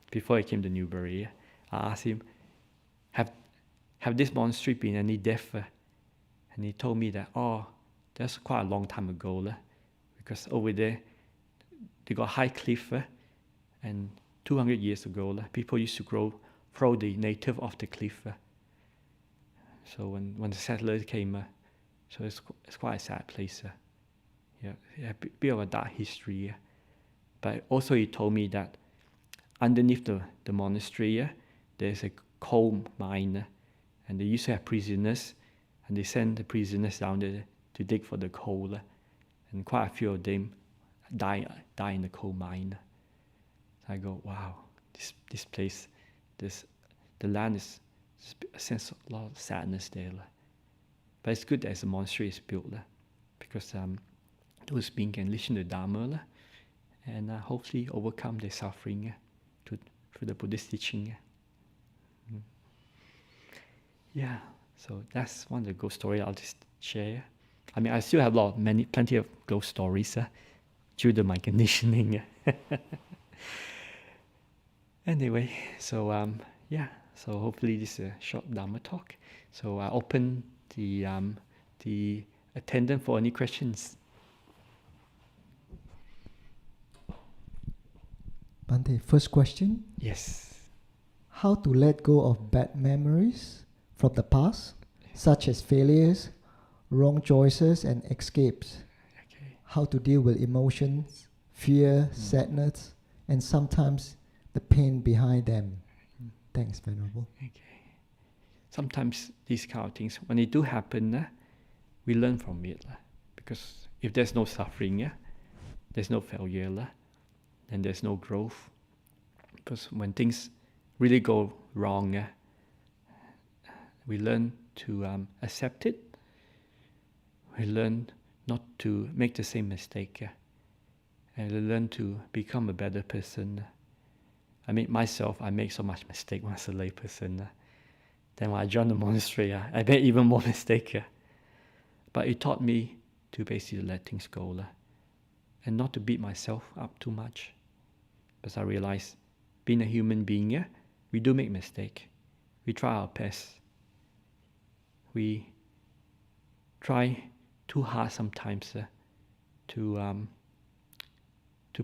before he came to Newbury. I asked him, have this monastery been any death? And he told me that, that's quite a long time ago, because over there, they got high cliff, and 200 years ago, people used to throw the native off the cliff. So when the settlers came, so it's quite a sad place. A bit of a dark history. But also he told me that underneath the monastery, there's a coal mine, and they used to have prisoners, and they sent the prisoners down there to dig for the coal, and quite a few of them die in the coal mine. So I go, wow, this place, the land is a sense of a lot of sadness there. But it's good that a monastery is built, because those beings can listen to Dharma and hopefully overcome their suffering through the Buddhist teaching. Yeah, so that's one of the ghost stories I'll just share. I mean, I still have plenty of ghost stories due to my conditioning. Anyway, so so hopefully this is a short Dharma talk. So I open the attendant for any questions. Bhante, first question. Yes. How to let go of bad memories from the past, such as failures, wrong choices, and escapes? Okay. How to deal with emotions, fear, sadness, and sometimes the pain behind them. Thanks, Venerable. Okay. Sometimes these kind of things, when they do happen, we learn from it. Because if there's no suffering, there's no failure, then there's no growth. Because when things really go wrong, we learn to accept it. We learn not to make the same mistake. And we learn to become a better person. I mean, I make so much mistake when I was a lay person. Then when I joined the monastery, I made even more mistake. But it taught me to basically let things go. And not to beat myself up too much. Because I realized, being a human being, we do make mistake. We try our best. We try too hard sometimes to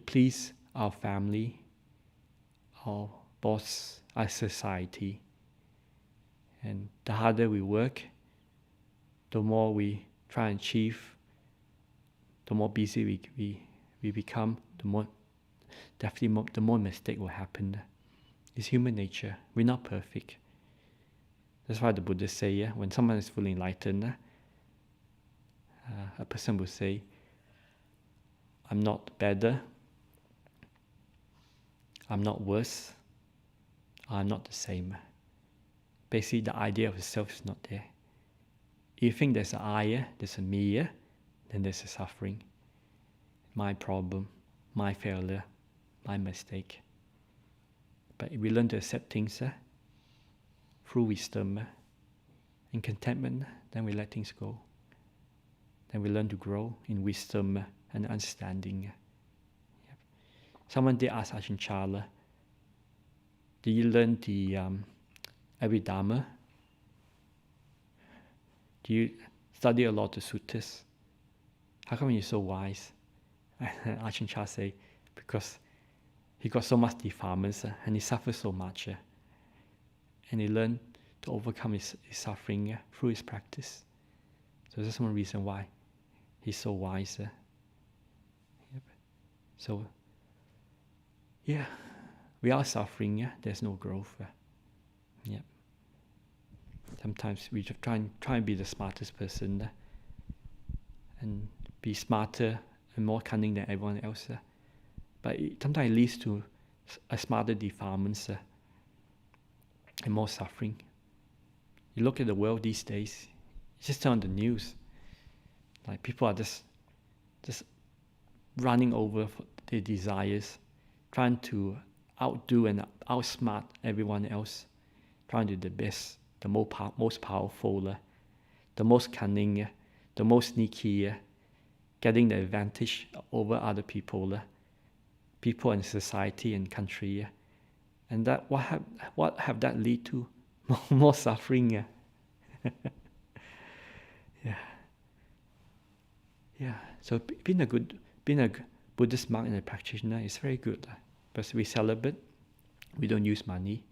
please our family, our boss, our society. And the harder we work, the more we try and achieve, the more busy we become, the more mistake will happen. It's human nature. We're not perfect. That's why the Buddha say, when someone is fully enlightened, a person will say, I'm not better, I'm not worse, I'm not the same. Basically, the idea of the self is not there. If you think there's an I, there's a me, then there's a suffering. My problem, my failure, my mistake. But if we learn to accept things through wisdom and contentment, then we let things go. Then we learn to grow in wisdom and understanding. Yep. Someone did ask Ajahn Brahm, did you learn the Abhidharma? Do you study a lot of suttas? How come you're so wise? Ajahn Brahm say, because he got so much defilements and he suffers so much. And he learned to overcome his suffering through his practice. So that's one reason why he's so wise. Yep. So, yeah, we are suffering, there's no growth. Yep. Sometimes we just try and be the smartest person and be smarter and more cunning than everyone else. But sometimes it leads to a smarter defilements and more suffering. You look at the world these days, just turn on the news. Like people are just running over for their desires, trying to outdo and outsmart everyone else, trying to do the best, the most powerful, the most cunning, the most sneaky, getting the advantage over other people and society and country. And that what have that lead to? More suffering. Yeah. So being a Buddhist monk and a practitioner is very good. Because we celebrate, we don't use money,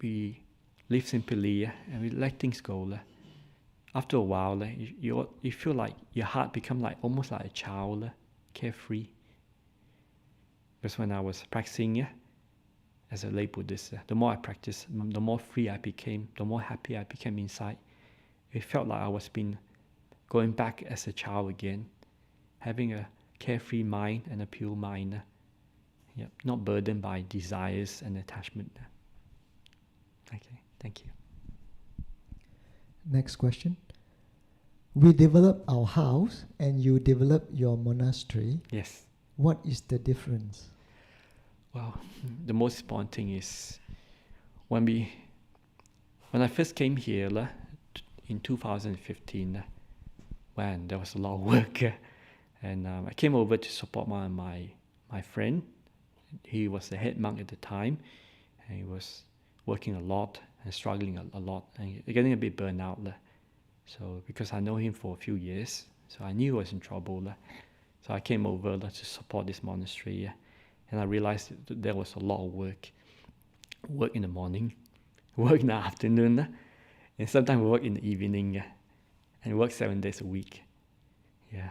we live simply, and we let things go. After a while, you feel like your heart becomes almost like a child, carefree. Because when I was practicing as a lay Buddhist, the more I practiced, the more free I became, the more happy I became inside. It felt like I was going back as a child again, having a carefree mind and a pure mind, not burdened by desires and attachment. Okay, thank you. Next question. We develop our house and you develop your monastery. Yes. What is the difference? Well, the most important thing is when I first came here in 2015, when there was a lot of work, and I came over to support my friend. He was the head monk at the time, and he was working a lot and struggling a lot and getting a bit burnt out. So because I know him for a few years, so I knew he was in trouble. So I came over to support this monastery, and I realized that there was a lot of work in the morning, work in the afternoon, and sometimes we work in the evening, and work 7 days a week. Yeah.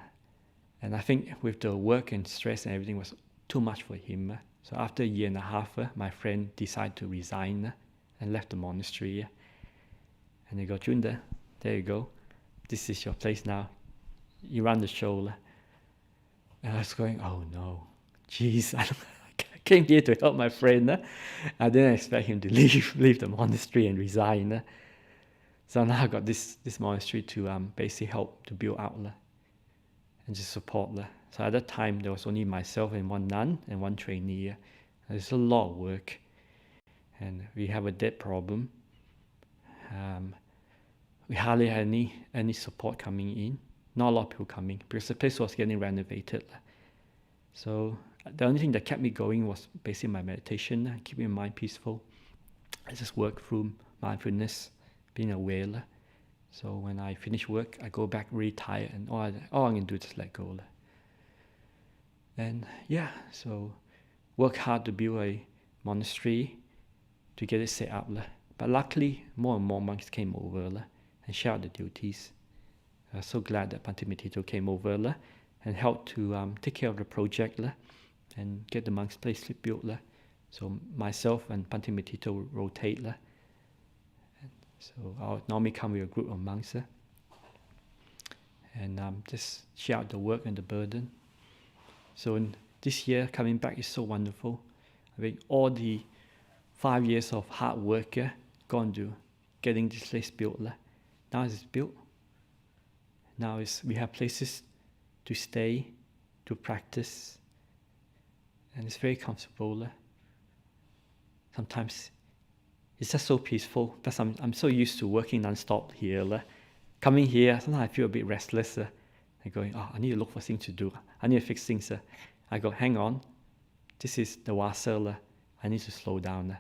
And I think with the work and stress and everything was too much for him. So after a year and a half, my friend decided to resign and left the monastery. And they go, Cunda, there you go. This is your place now. You run the show. And I was going, oh no, jeez, I came here to help my friend. I didn't expect him to leave the monastery and resign. So now I got this monastery to basically help to build out and just support. So at that time, there was only myself and one nun and one trainee. There's a lot of work. And we have a debt problem. We hardly had any support coming in. Not a lot of people coming because the place was getting renovated. So the only thing that kept me going was basically my meditation, keeping my mind peaceful. I just work through mindfulness, being aware. So when I finish work, I go back really tired, and all I can do is just let go. And yeah, so work hard to build a monastery, to get it set up. But luckily, more and more monks came over and shared out the duties. I was so glad that Bhante came over and helped to take care of the project and get the monks' place built. So myself and Bhante rotate. So I'll normally come with a group of monks and just share out the work and the burden. So this year coming back is so wonderful. I think all the 5 years of hard work gone to getting this place built. Now it's built. Now we have places to stay, to practice, and it's very comfortable. Sometimes it's just so peaceful because I'm so used to working non-stop here. Coming here, sometimes I feel a bit restless. I go, I need to look for things to do. I need to fix things. I go, hang on, this is the Vassa. I need to slow down.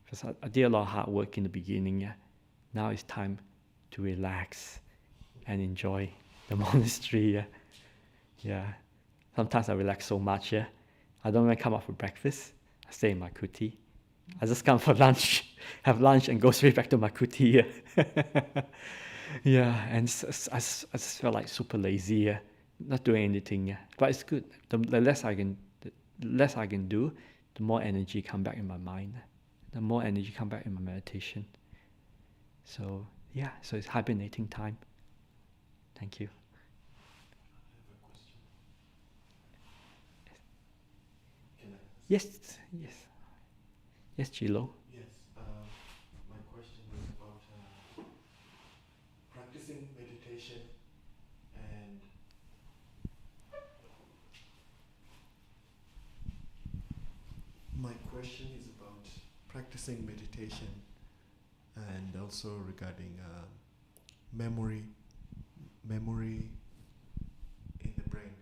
Because I did a lot of hard work in the beginning. Now it's time to relax and enjoy the monastery. Yeah. Sometimes I relax so much. I don't even come up for breakfast. I stay in my kuti. I just come for lunch, have lunch, and go straight back to my kuti. Yeah, and I just felt like super lazy, not doing anything. But it's good. The less I can do, the more energy come back in my mind. The more energy come back in my meditation. So yeah, so it's hibernating time. Thank you. Yes. Yes, Chilo. Yes, my question was about practicing meditation and also regarding memory in the brain.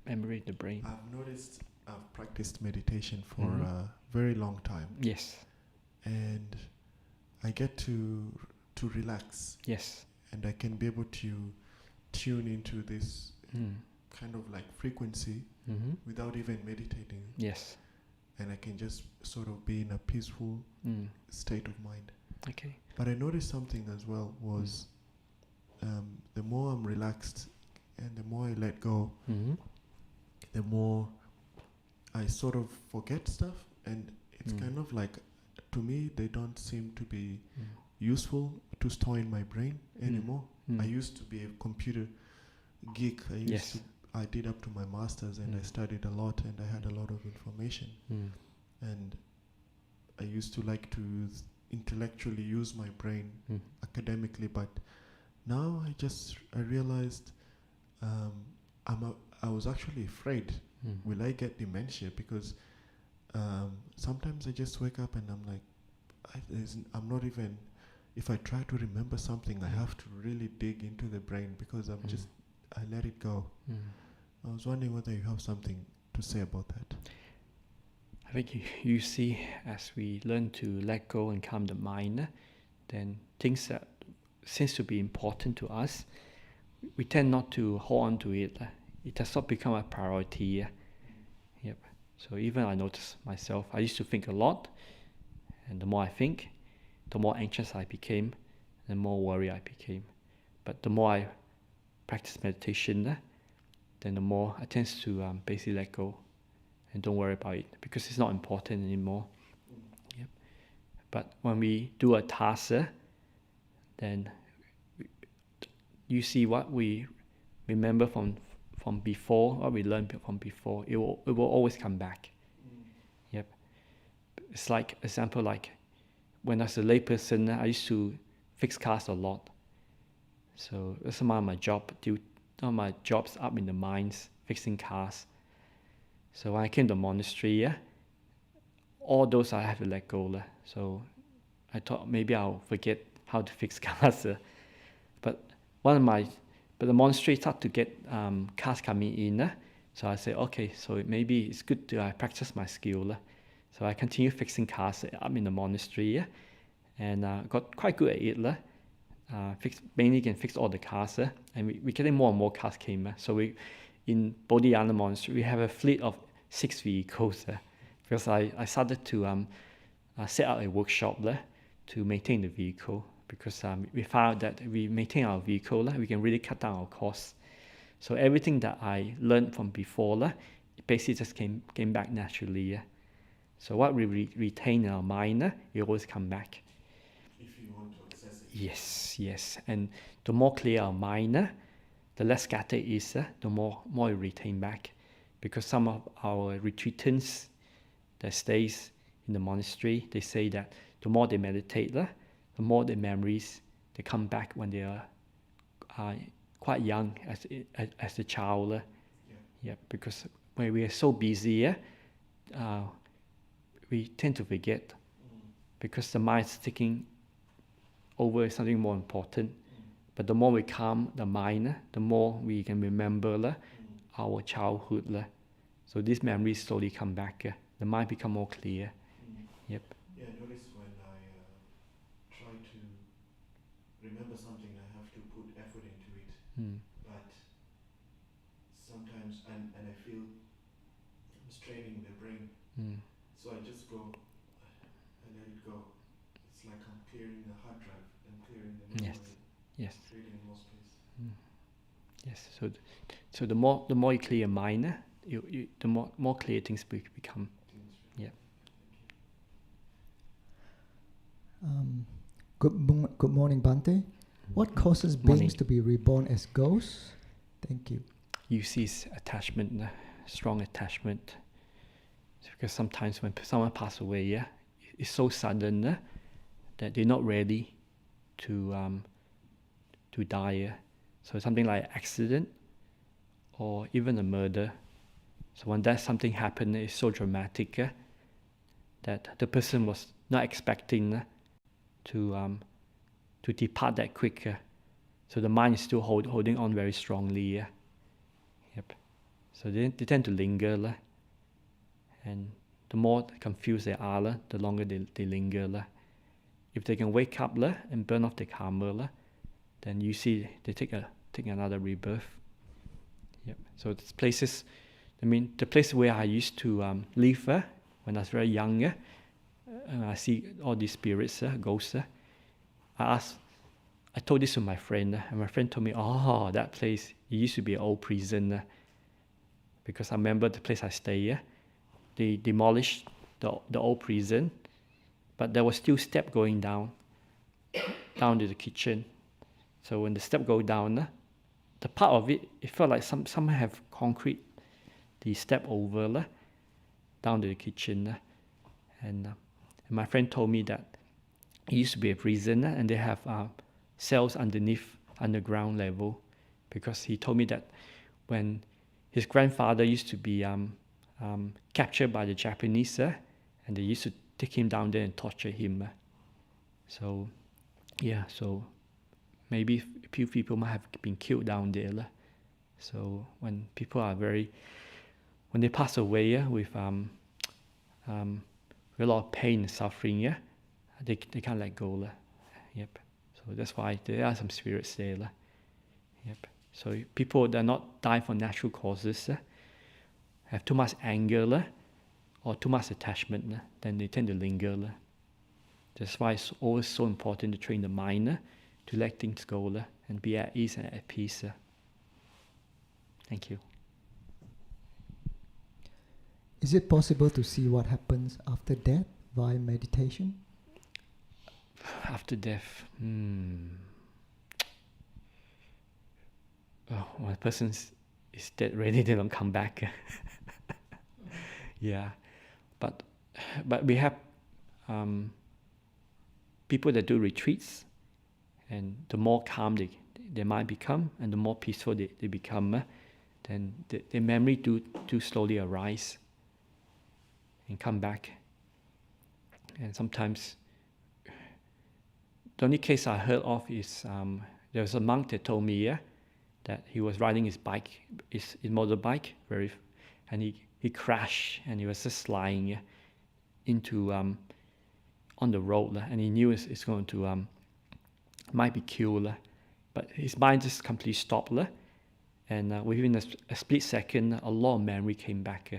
Memory in the brain. I've noticed I've practiced meditation for a very long time. Yes. And I get to relax. Yes. And I can be able to tune into this kind of like frequency without even meditating. Yes. And I can just sort of be in a peaceful state of mind. Okay. But I noticed something as well was the more I'm relaxed and the more I let go, the more I sort of forget stuff. And it's kind of like, to me, they don't seem to be useful to store in my brain anymore. I used to be a computer geek. I did up to my master's and I studied a lot and I had a lot of information. And I used to like to intellectually use my brain academically, but now I realized I was actually afraid. Will I get dementia? Because sometimes I just wake up and I'm like, I'm not even. If I try to remember something, I have to really dig into the brain because I let it go. I was wondering whether you have something to say about that. I think you see, as we learn to let go and calm the mind, then things that seems to be important to us, we tend not to hold on to it. It does not become a priority. Yep. So even I notice myself, I used to think a lot, and the more I think, the more anxious I became, the more worried I became. But the more I practice meditation, then the more I tend to basically let go and don't worry about it because it's not important anymore. Yep. But when we do a task, then you see what we remember from before, what we learned from before, it will always come back. Yep. It's like, example, like when I was a layperson, I used to fix cars a lot. So that's one of my jobs up in the mines, fixing cars. So when I came to the monastery, all those I have to let go. So I thought maybe I'll forget how to fix cars. But the monastery started to get cars coming in. So I said, okay, so maybe it's good to practice my skill. So I continued fixing cars up in the monastery, and got quite good at it. Mainly can fix all the cars, and we getting more and more cars came. So in Bodhinyana Monastery, we have a fleet of 6 vehicles. Because I started to set up a workshop to maintain the vehicle. Because we found that if we maintain our vehicle, we can really cut down our costs. So everything that I learned from before, it basically just came back naturally. So what we retain in our mind, it always come back. If you want to access it. Yes. And the more clear our mind, the less scattered it is, the more we retain back. Because some of our retreatants that stays in the monastery, they say that the more they meditate, the more the memories, they come back when they are quite young as a child. Yeah, because when we are so busy, we tend to forget because the mind is taking over something more important. But the more we calm the mind, the more we can remember our childhood. So these memories slowly come back. The mind become more clear. Yep. Yeah, I notice when I try to remember something, I have to put effort into it. But sometimes, and I feel I'm straining the brain. So I just go, I let it go. It's like I'm clearing the hard drive and clearing the memory. Yes. Creating more space. Yes. So the more you clear your mind, the more clear things become. Yeah. Good morning, Bhante. What causes beings to be reborn as ghosts? Thank you. You see attachment, strong attachment. Because sometimes when someone passes away, it's so sudden that they're not ready to die. So something like accident or even a murder. So when that something happened, it's so dramatic that the person was not expecting to depart that quick. So the mind is still holding on very strongly. Yep. So they tend to linger. And the more confused they are, the longer they linger. If they can wake up and burn off the karma, then you see they take another rebirth. Yep. So it's places, the place where I used to live when I was very young, I see all these spirits, ghosts. I told this to my friend, and my friend told me, that place, it used to be an old prison. Because I remember the place I stay, they demolished the old prison, but there was still step going down to the kitchen. So when the step go down, the part of it felt like some have concrete the step over down to the kitchen. And my friend told me that it used to be a prison, and they have cells underneath underground level, because he told me that when his grandfather used to be captured by the Japanese, and they used to take him down there and torture him. So maybe a few people might have been killed down there. So when people are when they pass away with a lot of pain and suffering, they can't let go. Yep. So that's why there are some spirits there. Yep. So people that not die for natural causes, have too much anger or too much attachment, then they tend to linger. That's why it's always so important to train the mind to let things go and be at ease and at peace. Thank you. Is it possible to see what happens after death via meditation? After death, when a person is dead already, they don't come back. Yeah, but we have people that do retreats, and the more calm they might become, and the more peaceful they become, then their memory do slowly arise and come back. And sometimes, the only case I heard of is there was a monk that told me that he was riding his motorbike, and he crashed, and he was just lying into on the road, and he knew it's going to might be killed, but his mind just completely stopped, and within a split second, a lot of memory came back.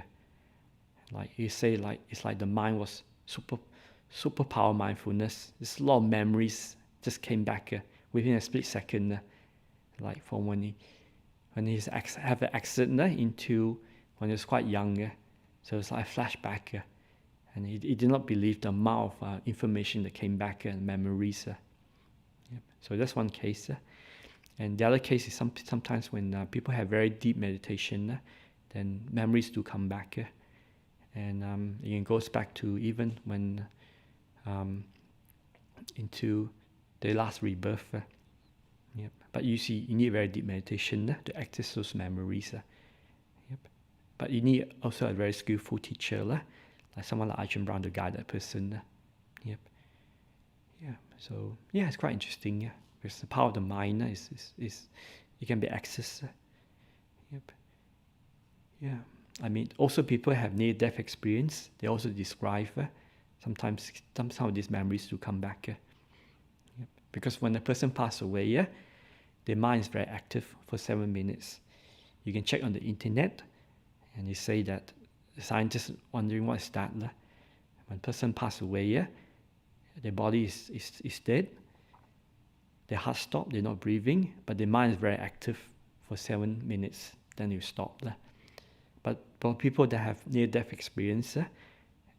Like he say, it's like the mind was superpower mindfulness. There's a lot of memories just came back within a split second, like from when he's have an accident into when he was quite young. So it's like a flashback, and he did not believe the amount of information that came back and memories. Yep. So that's one case. And the other case is sometimes when people have very deep meditation, then memories do come back. And it goes back to even when into the last rebirth. Yep. But you see, you need very deep meditation to access those memories. Yep. But you need also a very skillful teacher, like someone like Ajahn Brahm to guide that person. Yep. Yeah. So yeah, it's quite interesting. Because the power of the mind is it can be accessed. Yep. Yeah. I mean, also people have near-death experience. They also describe sometimes some of these memories do come back. Yep. Because when a person passes away, their mind is very active for 7 minutes. You can check on the internet, and they say that the scientists wondering what is that. When a person passes away, their body is dead. Their heart stops, they're not breathing, but their mind is very active for 7 minutes. Then you stop. But for people that have near-death experience,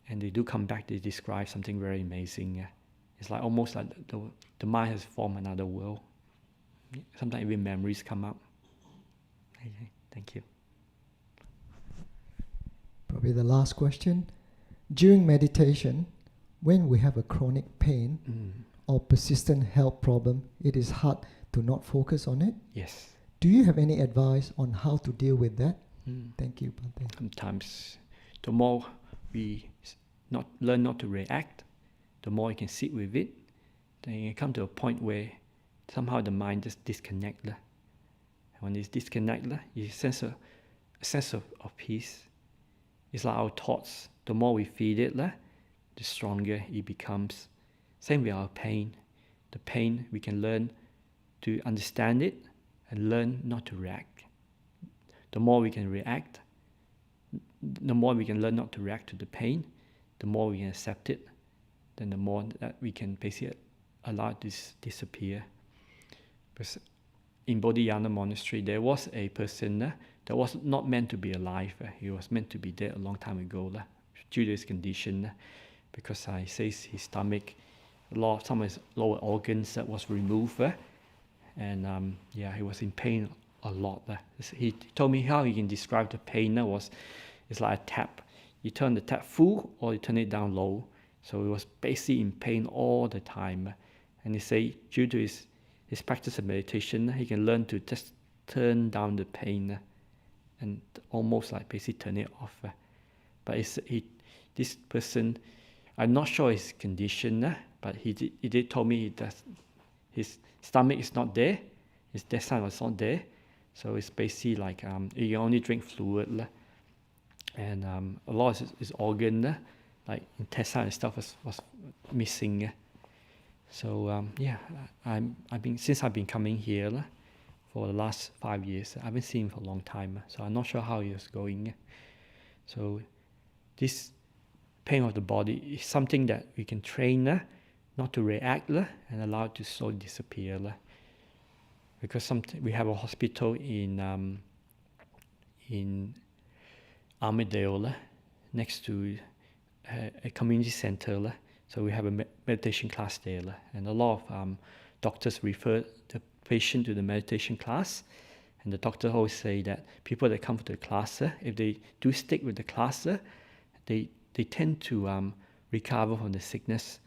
and they do come back, they describe something very amazing. It's like almost like the mind has formed another world. Sometimes even memories come up. Okay, thank you. Probably the last question. During meditation, when we have a chronic pain or persistent health problem, it is hard to not focus on it. Yes. Do you have any advice on how to deal with that? Thank you, Bhante. Sometimes the more we learn not to react, the more you can sit with it, then you come to a point where somehow the mind just disconnects. And when it's disconnected, you sense a sense of peace. It's like our thoughts, the more we feed it, the stronger it becomes. Same with our pain. The pain, we can learn to understand it and learn not to react. The more we can react, the more we can learn not to react to the pain, the more we can accept it, then the more that we can basically allow it to disappear. Because in Bodhinyana Monastery, there was a person that was not meant to be alive. He was meant to be dead a long time ago due to his condition. Because he says his stomach, some of his lower organs that was removed. And he was in pain a lot. He told me how he can describe the pain. It's like a tap. You turn the tap full or you turn it down low. So he was basically in pain all the time. And he say due to his his practice of meditation, he can learn to just turn down the pain and almost like basically turn it off. But this person, I'm not sure his condition, but he did told me his stomach is not there, his intestine was not there, so it's basically like he can only drink fluid, and a lot of his organ, like intestine and stuff, was missing. So since I've been coming here for the last 5 years, I haven't seen him for a long time, so I'm not sure how he was going. So this pain of the body is something that we can train not to react and allow it to slowly disappear. Because we have a hospital in Armadale next to a community center. So we have a meditation class there, and a lot of doctors refer the patient to the meditation class, and the doctor always say that people that come to the class, if they do stick with the class, they tend to recover from the sickness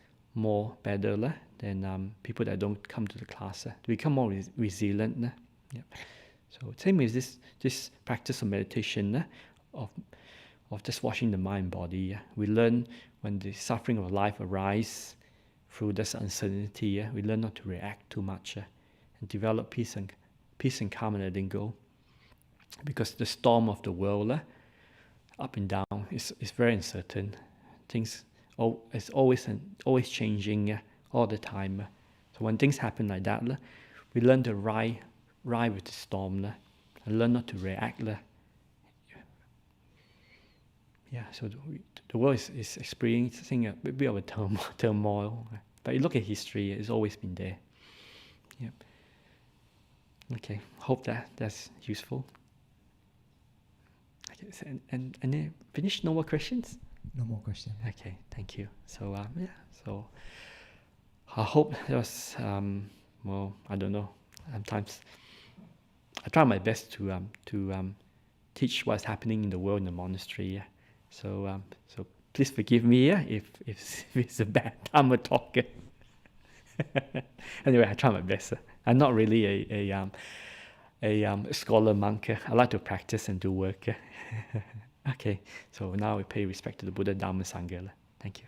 better than people that don't come to the class. They become more resilient. Yeah. So same as this practice of meditation, of just washing the mind and body. We learn when the suffering of life arises through this uncertainty, we learn not to react too much and develop peace and calm and letting go. Because the storm of the world, up and down, is very uncertain. Things it's always changing all the time. So when things happen like that, we learn to ride with the storm and learn not to react. Yeah, so the world is experiencing a bit of a turmoil. But you look at history, it's always been there. Yeah. Okay, hope that's useful. Okay, so, and then finish? No more questions? No more questions. Okay, thank you. So so I hope that was I don't know. Sometimes I try my best to teach what's happening in the world in the monastery. So please forgive me if it's a bad time of talking. Anyway, I try my best. I'm not really a scholar monk. I like to practice and do work. Okay, so now we pay respect to the Buddha, Dhamma, Sangha. Thank you.